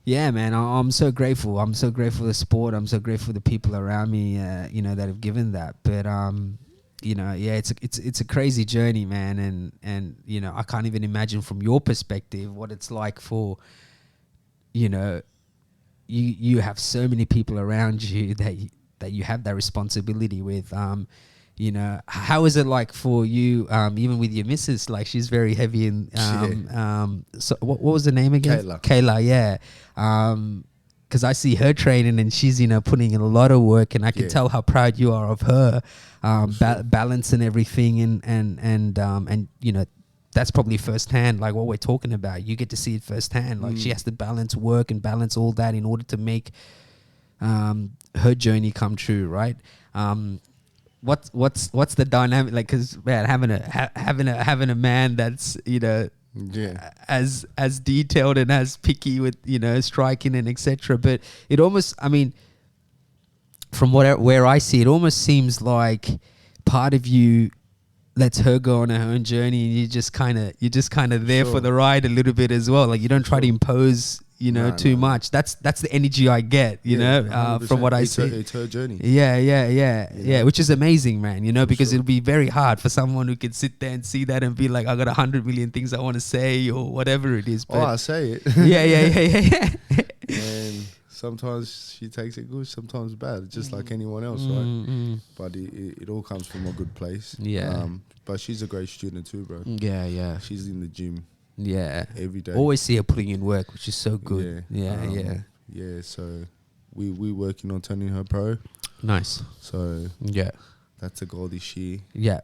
yeah, man, I'm so grateful. I'm so grateful for the sport. I'm so grateful for the people around me. You know, that have given that. But you know, yeah, it's a crazy journey, man, and you know, I can't even imagine from your perspective what it's like for, you know, you have so many people around you that you have that responsibility with. You know, how is it like for you, even with your missus? Like, she's very heavy in so what was the name again? Kayla, yeah. Because I see her training and she's, you know, putting in a lot of work, and I can tell how proud you are of her, balance and everything, and you know, that's probably firsthand, like what we're talking about. You get to see it firsthand. Like, she has to balance work and balance all that in order to make her journey come true, right? What's the dynamic like? Because man, having a man that's, you know, as detailed and as picky with, you know, striking and etc. But it almost, I mean, from where I see it, almost seems like part of you lets her go on her own journey, and you're just kind of there for the ride a little bit as well. Like, you don't try to impose too much. That's the energy I get, from what I see. It's her journey. Yeah. Which is amazing, man. Because it'll be very hard for someone who can sit there and see that and be like, I got 100 million things I want to say or whatever it is. But I say it. Yeah. And sometimes she takes it good, sometimes bad, just like anyone else, right? But it all comes from a good place. Yeah. But she's a great student too, bro. Yeah. She's in the gym. Yeah. Every day. Always see her putting in work, which is so good. Yeah. So we working on turning her pro. Nice. So yeah, that's a goal this year. Yeah.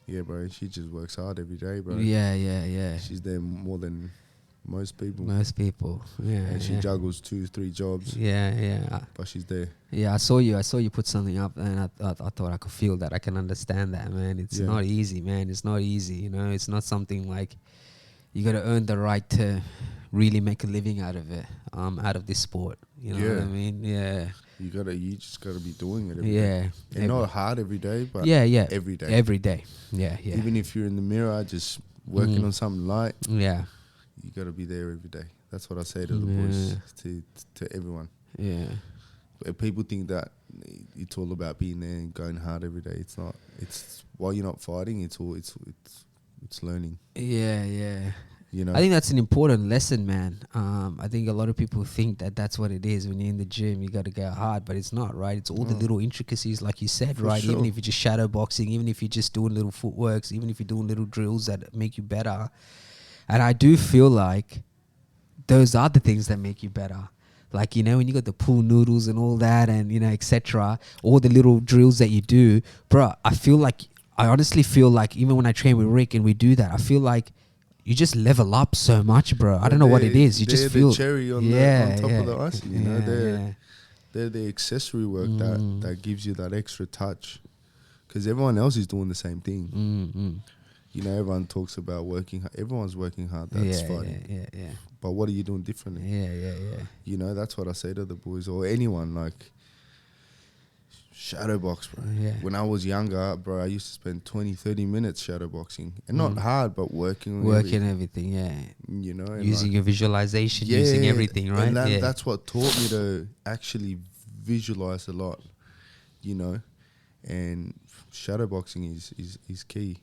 Yeah, bro. She just works hard every day, bro. Yeah. She's there more than most people. Yeah. And she juggles 2-3 jobs. Yeah. But she's there. Yeah, I saw you put something up, and I thought I could feel that. I can understand that, man. It's not easy, man. It's not easy. It's not something like you got to earn the right to really make a living out of it, out of this sport. You know what I mean? Yeah. You just gotta be doing it every day. And not hard every day, but every day. Every day. Yeah. Even if you're in the mirror, just working on something light. Yeah. You gotta be there every day. That's what I say to the boys, to everyone. Yeah. But people think that it's all about being there and going hard every day. It's not. It's while you're not fighting, it's learning. Yeah. I think that's an important lesson, man. I think a lot of people think that that's what it is. When you're in the gym, you got to go hard, but it's not, right? It's all the little intricacies, like you said, right? Sure. Even if you're just shadow boxing, even if you're just doing little footworks, even if you're doing little drills that make you better. And I do feel like those are the things that make you better. Like, when you got the pool noodles and all that and, etc., all the little drills that you do, bro, I honestly feel like even when I train with Rick and we do that, I feel like you just level up so much, bro. I don't know what it is. You just feel the cherry on top of the icing. They're the accessory work that gives you that extra touch, because everyone else is doing the same thing. Everyone talks about working hard. Everyone's working hard. That's fighting. Yeah. But what are you doing differently? Yeah. That's what I say to the boys or anyone, like, shadow box, bro. Yeah. When I was younger, bro, I used to spend 20-30 minutes shadow boxing, and not hard, but working everything. Yeah. And using your visualization, using everything, right? And that's what taught me to actually visualize a lot, And shadow boxing is key.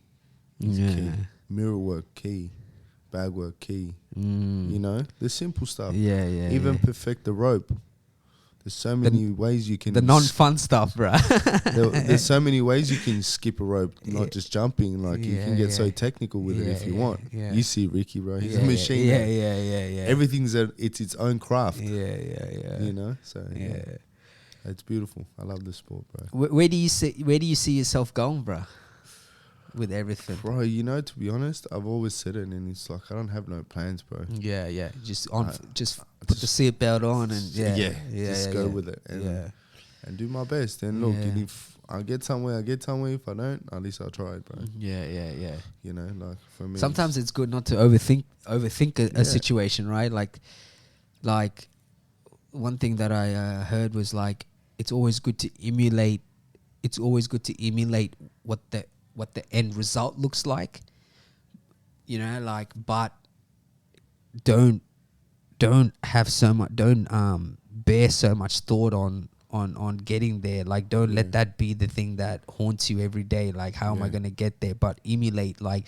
Key. Mirror work key. Bag work key. The simple stuff. Yeah. Even perfect the rope. There's so many ways you can... The non-fun stuff, bro. There's so many ways you can skip a rope, not just jumping. Like, you can get so technical with it if you want. Yeah. You see Ricky, bro. He's a machine. Yeah. Everything's it's its own craft. Yeah. So, it's beautiful. I love this sport, bro. Where do you see yourself going, bro? With everything, bro, to be honest, I've always said it, and it's like I don't have no plans, bro. Yeah, just put the seatbelt on and just go with it and do my best. And look, if I get somewhere, I get somewhere. If I don't, at least I tried, bro. Yeah. Like for me, sometimes it's good not to overthink a situation, right? Like one thing that I heard was like it's always good to emulate what the end result looks like, but don't have so much, bear so much thought on getting there. Like, don't let that be the thing that haunts you every day. Like, how am I going to get there? But emulate what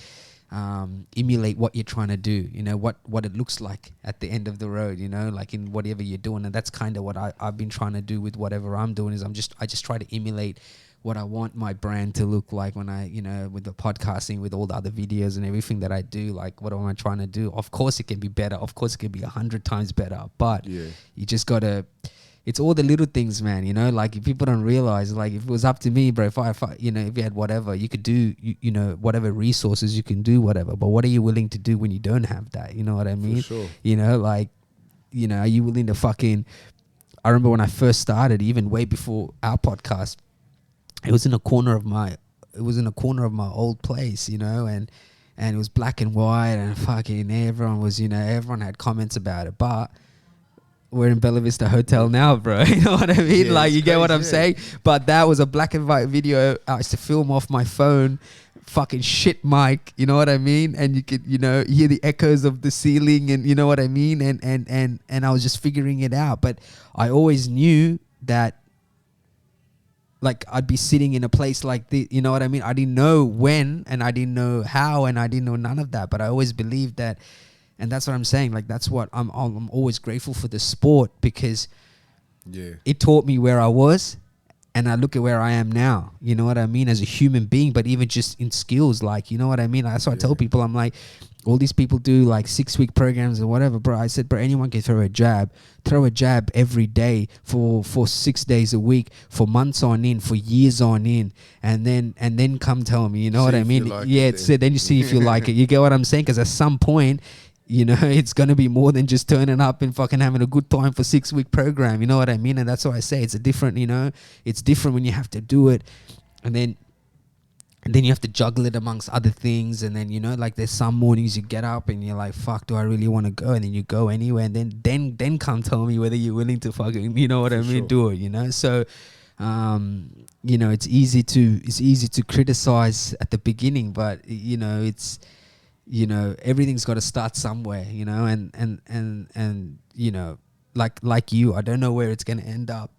you're trying to do, what it looks like at the end of the road, like in whatever you're doing. And that's kind of what I've been trying to do with whatever I'm doing. Is I just try to emulate what I want my brand to look like when I, with the podcasting, with all the other videos and everything that I do. Like, what am I trying to do? Of course it can be better. Of course it can be 100 times better. But you just gotta, it's all the little things, man. Like, if people don't realize, like, if it was up to me, bro, if you had whatever, you could do, whatever resources, you can do whatever. But what are you willing to do when you don't have that? You know what I mean? For sure. Are you willing to I remember when I first started, even way before our podcast, it was in a corner of my old place, and it was black and white, and fucking everyone was, everyone had comments about it. But we're in Bella Vista Hotel now, bro. You know what I mean? Yeah, like, you get what I'm crazy, saying? But that was a black and white video I used to film off my phone fucking shit mic, you know what I mean? And you could, you know, hear the echoes of the ceiling, and you know what I mean? And I was just figuring it out. But I always knew that, like, I'd be sitting in a place like this, you know what I mean? I didn't know when, and I didn't know how, and I didn't know none of that. But I always believed that, and that's what I'm saying. Like, that's what I'm always grateful for the sport, because it taught me where I was, and I look at where I am now, you know what I mean, as a human being, but even just in skills, like, you know what I mean? That's why I tell people, I'm like, all these people do like 6-week programs or whatever, bro. I said, bro, anyone can throw a jab every day for 6 days a week, for months on in, for years on in, and then come tell me, you know what I mean? Like, then you see if you like it. You get what I'm saying? Because at some point, you know, it's going to be more than just turning up and fucking having a good time for 6-week program. You know what I mean? And that's why I say it's a different, you know, it's different when you have to do it. And then you have to juggle it amongst other things. And then, you know, like, there's some mornings you get up and you're like, fuck, do I really want to go? And then you go anyway. And then come tell me whether you're willing to fucking, you know what I mean, do it, you know? So, you know, it's easy to criticize at the beginning, but, you know, it's, you know, everything's got to start somewhere, you know, and you know, like you, I don't know where it's going to end up.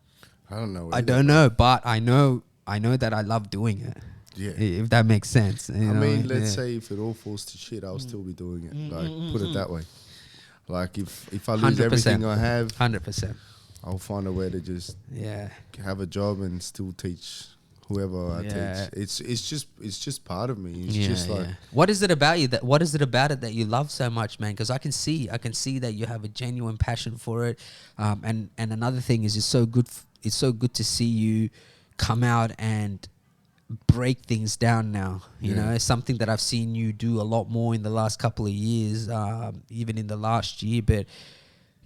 I don't know. I don't know, but I know that I love doing it. Yeah. If that makes sense. I mean, let's say if it all falls to shit, I'll still be doing it. Like, put it that way. Like, if I lose 100%. Everything I have, 100%, I'll find a way to just have a job and still teach whoever I teach. It's just part of me. It's just like, what is it about you what is it about it that you love so much, man? Because I can see that you have a genuine passion for it. And another thing is, it's so good to see you come out and break things down now. You know, it's something that I've seen you do a lot more in the last couple of years, even in the last year. But,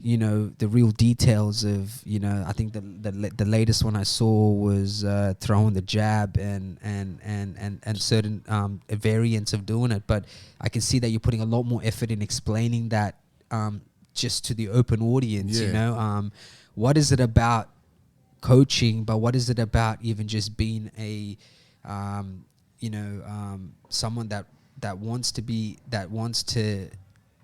you know, the real details of, you know, I think the latest one I saw was throwing the jab and certain variants of doing it. But I can see that you're putting a lot more effort in explaining that just to the open audience. You know, what is it about coaching? But what is it about even just being a someone that wants to,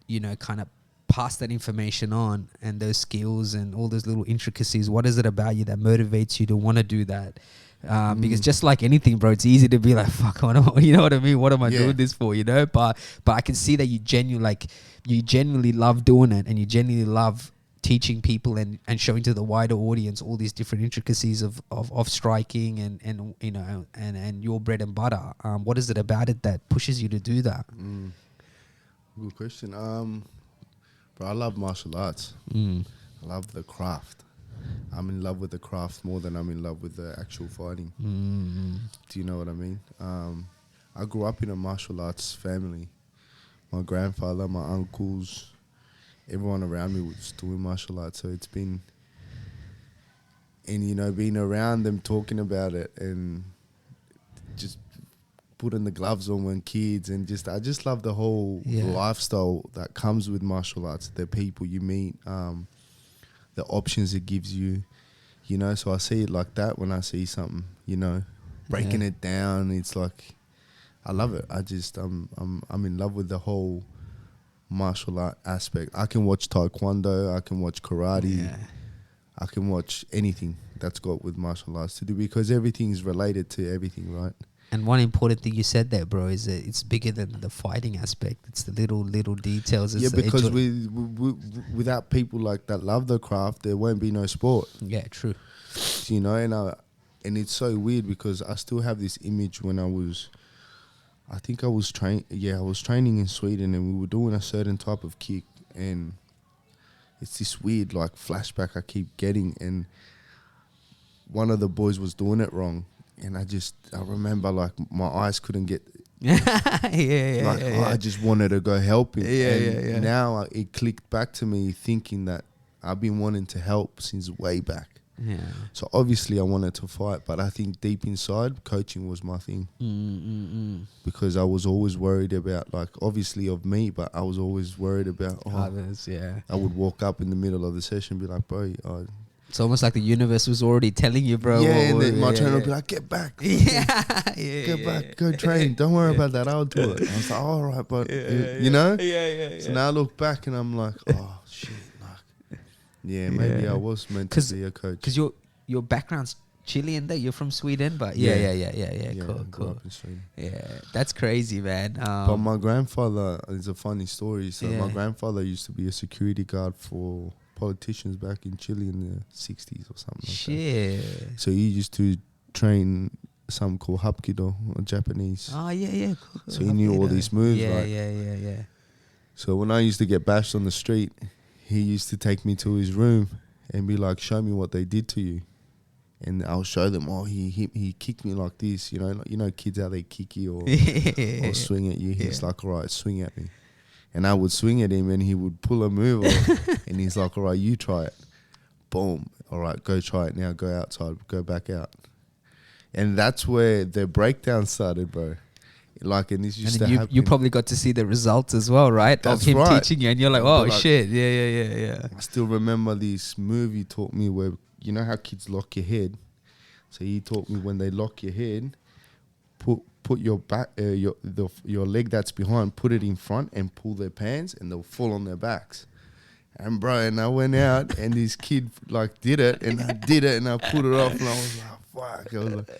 you know, kind of pass that information on, and those skills and all those little intricacies? What is it about you that motivates you to want to do that? Because just like anything, bro, it's easy to be like, fuck, you know what I mean? What am I doing this for? You know, but I can see that you genuinely love doing it, and you genuinely love teaching people and showing to the wider audience all these different intricacies of striking and you know, and your bread and butter. What is it about it that pushes you to do that? Good question. But I love martial arts. I love the craft. I'm in love with the craft more than I'm in love with the actual fighting. Do you know what I mean? I grew up in a martial arts family. My grandfather, my uncles, everyone around me was doing martial arts. So it's been, and you know, being around them talking about it and just putting the gloves on when kids, and I just love the whole lifestyle that comes with martial arts, the people you meet, the options it gives you, you know. So I see it like that when I see something, you know, breaking it down. It's like, I love it. I'm in love with the whole martial art aspect. I can watch taekwondo, I can watch karate, I can watch anything that's got with martial arts to do, because everything's related to everything, right? And one important thing you said there, bro, is that it's bigger than the fighting aspect. It's the little details. It's because without people like that love the craft, there won't be no sport. Yeah, true. You know, and it's so weird because I still have this image when I was training in Sweden, and we were doing a certain type of kick, and it's this weird like flashback I keep getting, and one of the boys was doing it wrong. And I remember like my eyes couldn't get, I just wanted to go help him. Now it clicked back to me, thinking that I've been wanting to help since way back. Yeah. So obviously I wanted to fight, but I think deep inside coaching was my thing. Because I was always worried about, like, obviously of me, but I was always worried about others. Yeah. I would walk up in the middle of the session and be like, bro, It's almost like the universe was already telling you, bro. Yeah, and then my trainer would be like, get back. Get back, go train. Don't worry about that, I'll do it. I was like, all right, but you know? So now I look back and I'm like, oh, shit. Like, maybe I was meant to be a coach. Because your background's Chilean there. You're from Sweden, but cool. Up in Sweden. Yeah, that's crazy, man. But my grandfather, it's a funny story. So my grandfather used to be a security guard for politicians back in Chile in the 60s or something like that. So he used to train something called Hapkido, or Japanese. Oh, yeah. Cool. So he knew all these moves, right? Yeah. So when I used to get bashed on the street, he used to take me to his room and be like, show me what they did to you. And I'll show them, he kicked me like this, you know kids how they kick you or swing at you. He's like, all right, swing at me. And I would swing at him and he would pull a move off and he's like, all right, you try it. Boom. All right, go try it now. Go outside, go back out. And that's where the breakdown started, bro. Like, and this used to happen. You probably got to see the results as well, right? That's of him right. teaching you, and you're like, oh, like, shit. Yeah. I still remember this move he taught me where, you know how kids lock your head? So he taught me when they lock your head, put your back, your leg that's behind, put it in front and pull their pants and they'll fall on their backs. And bro, and I went out and this kid like did it and I did it and I put it off and I was like, fuck. I was like,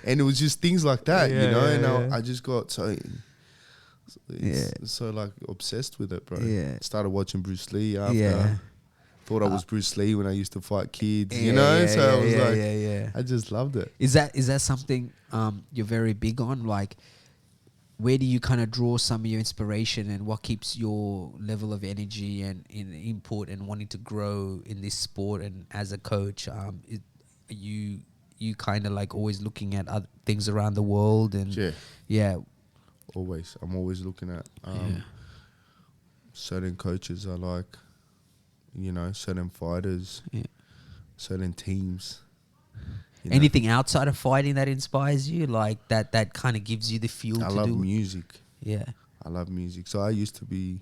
and it was just things like that, you know, and I just got so like obsessed with it, bro. Yeah. Started watching Bruce Lee after. Yeah. Thought I was Bruce Lee when I used to fight kids, you know? So I was like, I just loved it. Is that something you're very big on? Like, where do you kind of draw some of your inspiration and what keeps your level of energy and input and wanting to grow in this sport and as a coach? You kind of like always looking at other things around the world and always. I'm always looking at certain coaches I like, you know, certain fighters, certain teams. You know? Anything outside of fighting that inspires you, like that kind of gives you the fuel I to love do music. Yeah. I love music. So I used to be,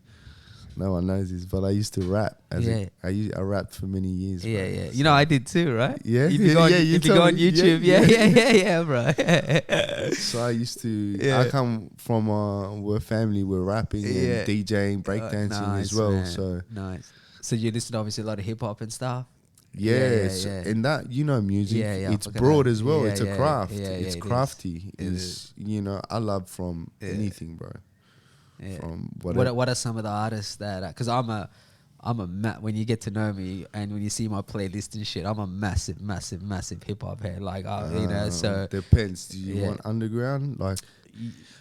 no one knows this, but I used to rap. I rapped for many years. Yeah, bro. You know, I did too, right? Yeah, if you go on YouTube, bro. So I used to, I come from a family where rapping and DJing, breakdancing as well. Man. So nice. So you listen to obviously a lot of hip hop and stuff? And that, you know, music, it's broad as well. It's a craft. It's crafty. It's, you know, I love from anything, bro. Yeah. From what are some of the artists that, because I'm a when you get to know me and when you see my playlist and shit, I'm a massive hip hop head. Like, you know, so depends. Do you want underground? Like,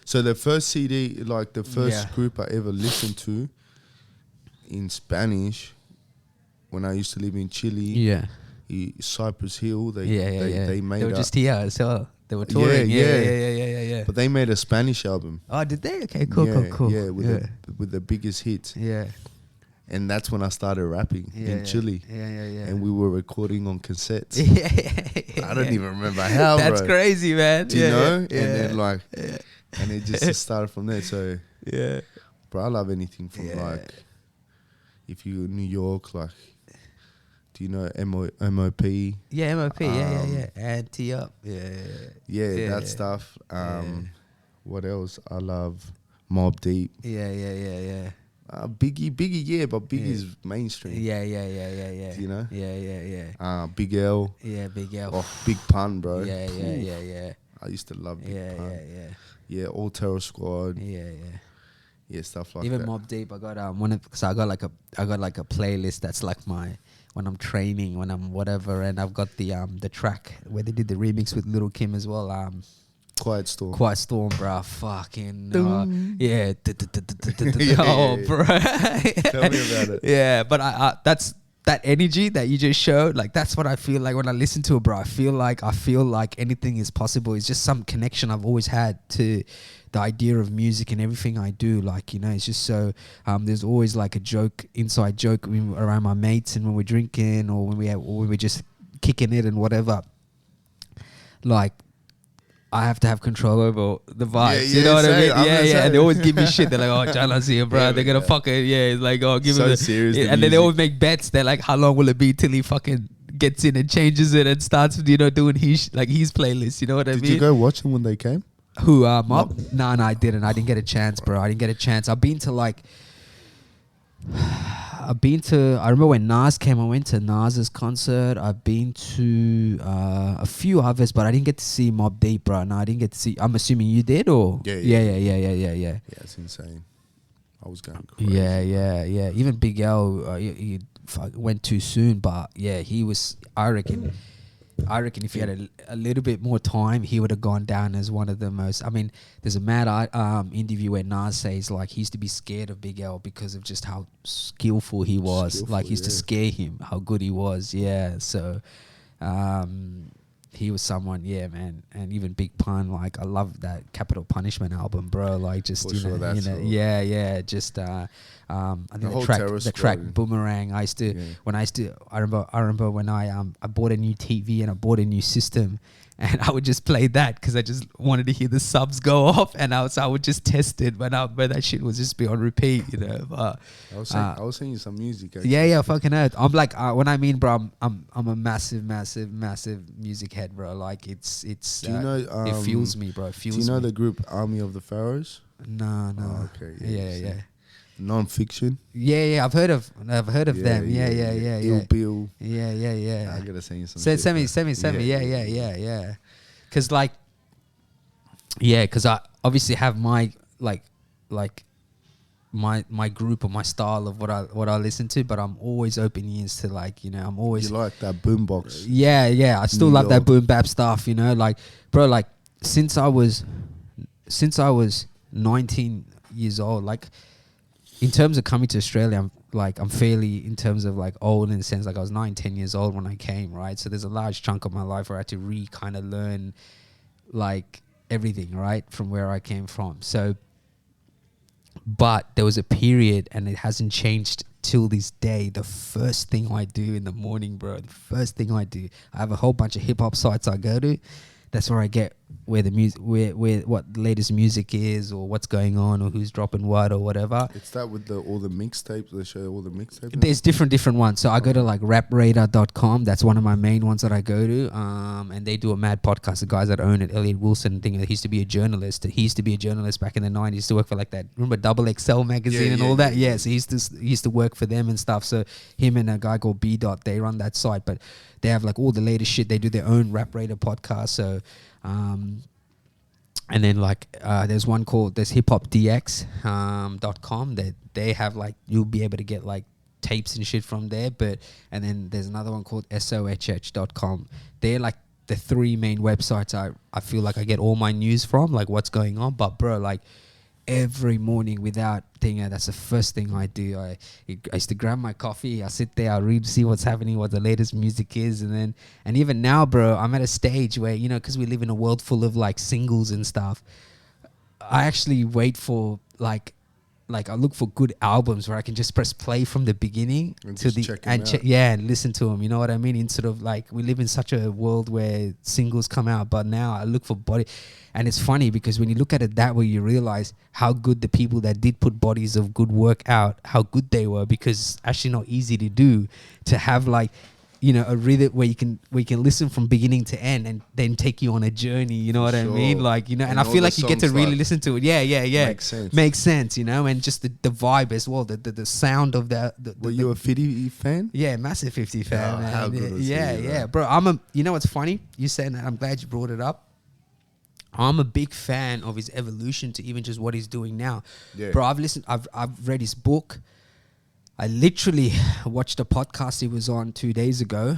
so the first CD, like the first group I ever listened to in Spanish, when I used to live in Chile, Cypress Hill, they made. They were just here as well. They were touring. Yeah. But they made a Spanish album. Oh, did they? Okay, cool. Yeah, with the biggest hits. Yeah. And that's when I stared rapping in Chile. Yeah. And we were recording on cassettes. I don't even remember how. That's crazy, man. Do you know? And then like, and it just started from there. So bro, I love anything from like, if you're in New York, like. Do you know MOP? Yeah, MOP. Anti up. Yeah, that stuff. What else? I love Mobb Deep. Yeah. Biggie, but Biggie's mainstream. Yeah. Do you know? Yeah. Big L. Yeah, Big L. Oh, Big Pun, bro. Yeah. I used to love Big Pun. Yeah. Yeah, All Terror Squad. Yeah, stuff like even that. Mobb Deep. I got I got like a playlist that's like my, when I'm training, when I'm whatever, and I've got the track where they did the remix with Little Kim as well. Quiet Storm, bro. Fucking yeah. Oh, bro. Tell me about it. Yeah, but that's that energy that you just showed. Like, that's what I feel like when I listen to it, bro. I feel like anything is possible. It's just some connection I've always had to the idea of music and everything I do. Like, you know, it's just so there's always like a inside joke around my mates and when we're drinking or when we're just kicking it and whatever. Like, I have to have control over the vibes. You know what I mean? Yeah. And they always give me shit. They're like, oh, Jalan's here, bro. They're gonna fucking it's like, oh, give him serious. And then they always make bets. They're like, how long will it be till he fucking gets in and changes it and starts, doing his playlist. You know what I mean? Did you go watch them when they came? Who, Mob? No, I didn't. I didn't get a chance, bro. I didn't get a chance. I've been to I remember when Nas came, I went to Nas's concert. I've been to a few others, but I didn't get to see Mobb Deep, bro. No, I didn't get to see. I'm assuming you did, or? Yeah. Yeah, it's insane. I was going crazy. Yeah. Even Big L, he went too soon, but yeah, he was, I reckon if he had a little bit more time, he would have gone down as one of the most. I mean, there's a mad interview where Nas says like he used to be scared of Big L because of just how skillful he was. He used to scare him how good he was. Yeah, so he was someone. Yeah, man, and even Big Pun. Like I love that Capital Punishment album, bro. Like just Just I think the track Boomerang. I remember when I bought a new TV and I bought a new system, and I would just play that because I just wanted to hear the subs go off, and I would just test it when that shit was just be on repeat, But I was sending you some music. Actually. Yeah, fucking earth. I'm like when I mean, bro, I'm a massive music head, bro. Like it's Do you know, it fuels me, bro. It fuels me. Do you know the group Army of the Pharaohs? No. Oh, okay. Yeah. Non-fiction. Yeah. I've heard of them. Yeah. Ill Bill. Yeah. I gotta send you some. Send me. Yeah. Because I obviously have my my group or my style of what I listen to, but I'm always open ears to I'm always. You like that boombox? Yeah. I still love that boom bap stuff. Bro. Since I was 19 years old, in terms of coming to Australia, I'm fairly in terms of old in the sense I was 9-10 years old when I came, right? So there's a large chunk of my life where I had to kind of learn everything, right, from where I came from. So, but there was a period, and it hasn't changed till this day. The first thing I do in the morning, bro, I have a whole bunch of hip hop sites I go to. That's where I get where the music, where what the latest music is, or what's going on, or who's dropping what, or whatever. It's that with all the mixtapes. They show all the mixtapes. There's different ones. So I go to rapradar.com. That's one of my main ones that I go to. And they do a mad podcast. The guys that own it, Elliot Wilson, he used to be a journalist. He used to be a journalist back in the 90s. He used to work for that. Remember Double XL magazine and all that? Yeah. So he used to work for them and stuff. So him and a guy called B. They run that site, but they have all the latest shit. They do their own Rap Radar podcast. So. And then there's one called hiphopdx.com that they have you'll be able to get tapes and shit from there, and then there's another one called sohh.com. They're the three main websites I feel I get all my news from, what's going on. But bro, every morning without thinking, that's the first thing I do. I used to grab my coffee, I sit there, I read, see what's happening, what the latest music is, and even now, bro, I'm at a stage where because we live in a world full of singles and stuff. I actually wait for I look for good albums where I can just press play from the beginning and and listen to them. You know what I mean? Instead of we live in such a world where singles come out, but now I look for body. And it's funny because when you look at it that way, you realize how good the people that did put bodies of good work out, how good they were, because it's actually not easy to do, to have a rhythm where you can listen from beginning to end and then take you on a journey. You know what I mean? And I feel you get to really listen to it. Yeah. Makes sense, and just the vibe as well, the sound of the Were you a 50 fan? Yeah, massive 50 fan. Man. How good was he, bro. You know what's funny? You saying that, I'm glad you brought it up. I'm a big fan of his evolution to even just what he's doing now. Yeah. Bro, I've read his book. I literally watched a podcast he was on 2 days ago.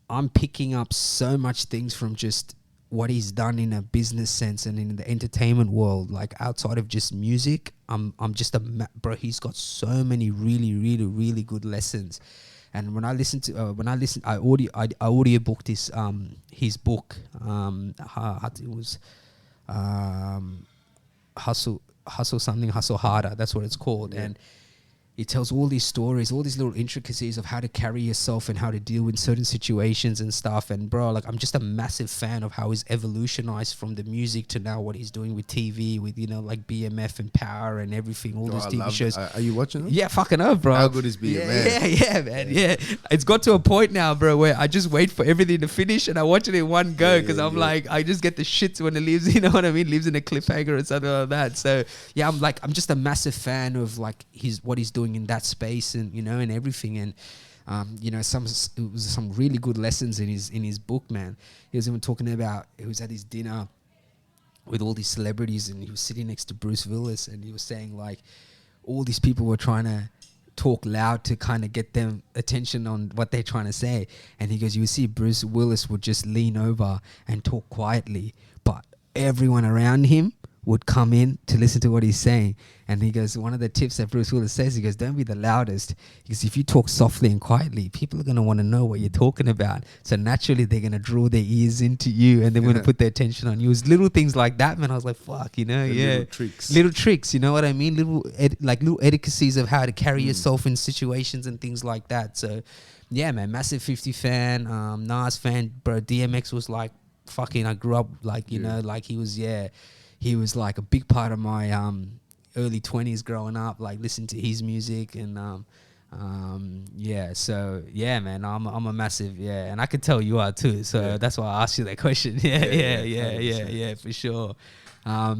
I'm picking up so much things from just what he's done in a business sense and in the entertainment world, outside of just music. I'm just bro. He's got so many really, really, really good lessons. And when I audio booked his book. It was Hustle Harder. That's what it's called. Yeah. And he tells all these stories, all these little intricacies of how to carry yourself and how to deal with certain situations and stuff. And bro, like I'm just a massive fan of how he's evolutionized from the music to now what he's doing with TV, with, you know, like BMF and Power and everything, all those TV shows. Are you watching them? Yeah, fucking up, bro. How good is BMF? Yeah, man. Yeah. It's got to a point now, bro, where I just wait for everything to finish and I watch it in one go, because I'm like, I just get the shits when it leaves, you know what I mean? Leaves in a cliffhanger or something like that. So yeah, I'm just a massive fan of like what he's doing in that space, and you know, and everything. And you know, some really good lessons in his book, man. He was even talking about, he was at his dinner with all these celebrities and he was sitting next to Bruce Willis, and he was saying like all these people were trying to talk loud to kind of get them attention on what they're trying to say. And he goes, you see Bruce Willis would just lean over and talk quietly, but everyone around him would come in to listen to what he's saying. And he goes, one of the tips that Bruce Willis says, he goes, don't be the loudest, because if you talk softly and quietly, people are going to want to know what you're talking about. So naturally they're going to draw their ears into you and they're going to put their attention on you. It's little things like that, man. I was like, fuck, you know, little tricks, you know what I mean? Little etiquettes of how to carry yourself in situations and things like that. So yeah, man, massive 50 fan, Nas fan, bro. DMX was like, fucking, I grew up like, you know, like he was like a big part of my early 20s growing up, like listening to his music. And so yeah, man, I'm a massive, and I could tell you are too, so that's why I asked you that question. Yeah, for sure. Yeah,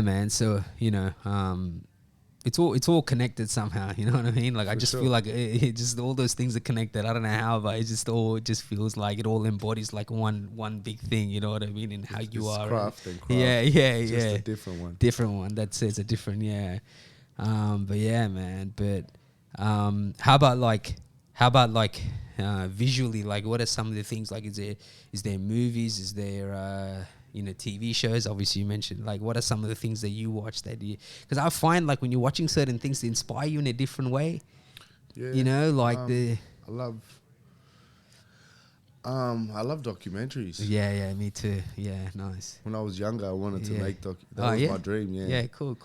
man, so you know, it's all connected somehow, you know what I mean? Like, I just feel like it just, all those things are connected. I don't know how, but it just feels like it all embodies like one big thing, you know what I mean? And how you are. Craft and craft. Yeah. Just a different one. Different one. That's it. It's a different, but yeah, man. But how about visually, like what are some of the things, like is there movies, is there you know, TV shows? Obviously you mentioned, like what are some of the things that you watch that you, because I find like when you're watching certain things, they inspire you in a different way. You know, like I love documentaries. Yeah, me too. Yeah, nice. When I was younger, I wanted to make that was my dream. Yeah, cool.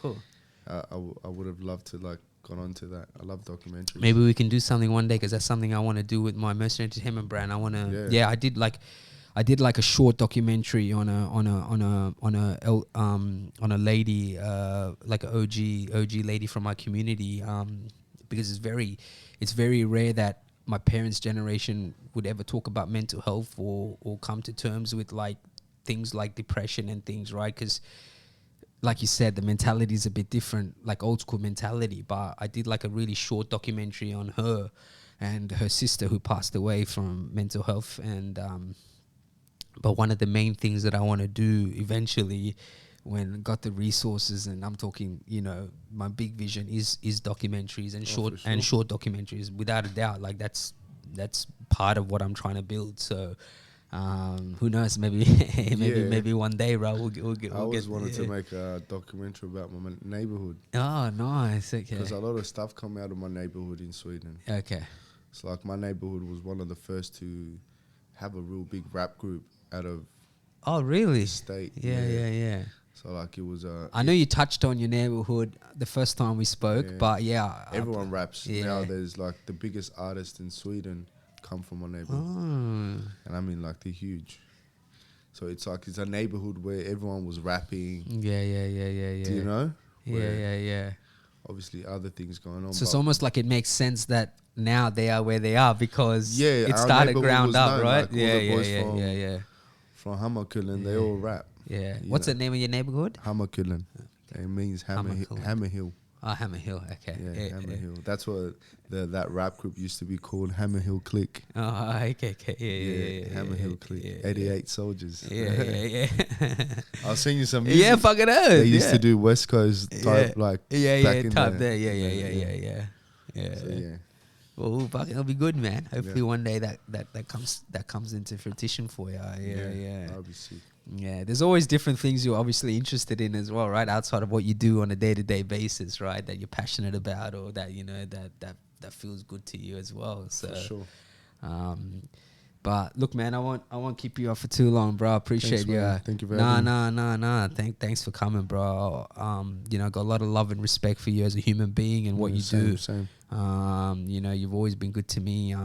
I would have loved to like gone on to that. I love documentaries. Maybe we can do something one day, because that's something I want to do with my Mercenary Entertainment brand. I want to. I did like a short documentary on a lady, like an OG lady from my community, because it's very rare that my parents' generation would ever talk about mental health or come to terms with like things like depression and things, right? Because like you said, the mentality is a bit different, like old school mentality. But I did like a really short documentary on her and her sister who passed away from mental health. And but one of the main things that I want to do eventually, when I got the resources, and I'm talking, you know, my big vision is documentaries and short documentaries, without a doubt. Like that's part of what I'm trying to build. So who knows? Maybe maybe one day, bro. We'll get. I always wanted to make a documentary about my neighborhood. Oh, nice. Okay. Because a lot of stuff come out of my neighborhood in Sweden. Okay. It's like my neighborhood was one of the first to have a real big rap group out of. Oh, really? The state. Yeah. So like it was I know you touched on your neighborhood the first time we spoke, but everyone raps. Now there's like the biggest artists in Sweden come from my neighborhood. And I mean like they're huge. So it's like it's a neighborhood where everyone was rapping. Yeah. Do you know? Yeah. Obviously other things going on. So it's almost like it makes sense that now they are where they are because it started ground up, right? Like Yeah. From Hammarkullen, they all rap. Yeah. What's the name of your neighborhood? Hammarkullen. It means Hammer Hill. Oh, Hammer Hill. Okay. Yeah, Hammer Hill. That's what that rap group used to be called, Hammer Hill Clique. Oh, okay. Yeah. Hammer Hill Clique. 88 soldiers. Yeah. I'll send you some music. Yeah, fucking earth. They used to do West Coast type back in type there. Yeah. So, yeah. Well, it'll be good, man. Hopefully one day that comes into fruition for you. Yeah. That'll be sick. Yeah, there's always different things you're obviously interested in as well, right? Outside of what you do on a day-to-day basis, right? That you're passionate about, or that you know that feels good to you as well. So, for sure. But look, man, I won't keep you up for too long, bro. I appreciate you. Thank you very much. Nah. Thanks for coming, bro. Got a lot of love and respect for you as a human being and what you do. Same. You've always been good to me.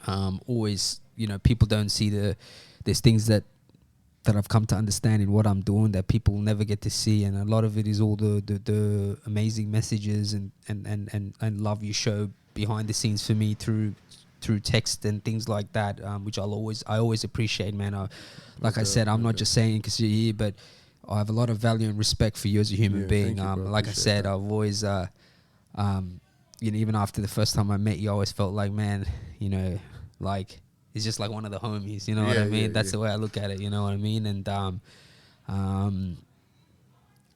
Always, people don't see there's things that I've come to understand in what I'm doing that people never get to see, and a lot of it is all the amazing messages and love you show behind the scenes for me through text and things like that, which I always appreciate, man. Like I said, I'm not just saying because you're here, but I have a lot of value and respect for you as a human being. Like I said, that. I've always, even after the first time I met you, I always felt like, man, like he's just like one of the homies. You know what I mean? That's the way I look at it. You know what I mean?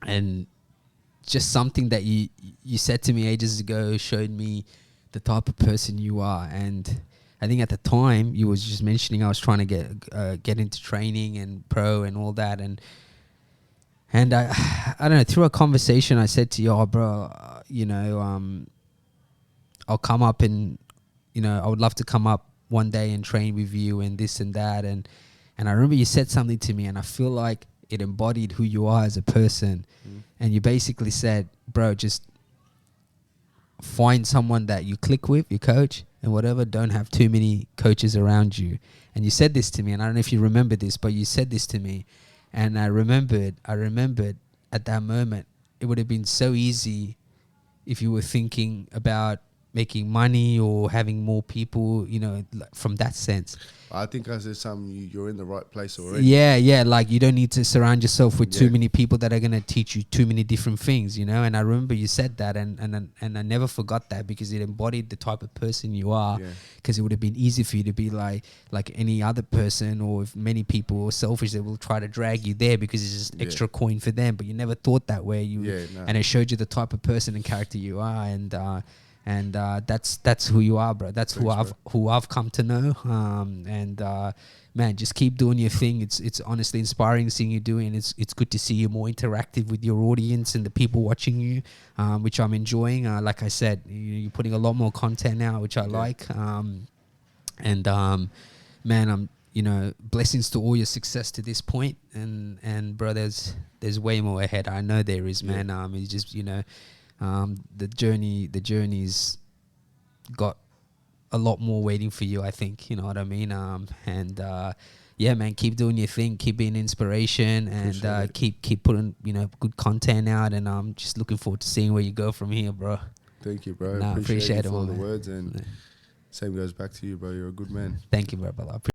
And just something that you said to me ages ago showed me the type of person you are. And I think at the time you was just mentioning I was trying to get into training and pro and all that, and I don't know, through a conversation I said to you, oh bro, I'll come up and I would love to come up one day and train with you and this and that, and I remember you said something to me and I feel like it embodied who you are as a person. And you basically said, bro, just find someone that you click with, your coach, and whatever, don't have too many coaches around you. And you said this to me, and I don't know if you remember this, but you said this to me, and I remembered at that moment, it would have been so easy if you were thinking about making money or having more people, from that sense. I think I said something, you're in the right place already. Yeah, like you don't need to surround yourself with too many people that are going to teach you too many different things, and I remember you said that, and I never forgot that, because it embodied the type of person you are, because it would have been easy for you to be like any other person, or if many people are selfish, they will try to drag you there because it's just extra coin for them, but you never thought that way. And it showed you the type of person and character you are, and that's who you are, bro. That's who I've come to know. Man, just keep doing your thing. It's honestly inspiring seeing you doing. It's good to see you more interactive with your audience and the people watching you, which I'm enjoying. Like I said, you're putting a lot more content now, which I like. Man, I'm blessings to all your success to this point. And bro, there's way more ahead. I know there is, man. It's just the journey's got a lot more waiting for you, I think. You know what I mean? Man, keep doing your thing, keep being inspiration, and keep putting good content out. And I'm just looking forward to seeing where you go from here, bro. Thank you, bro. Appreciate it for all the words, and same goes back to you, bro. You're a good man. Thank you, bro. I appreciate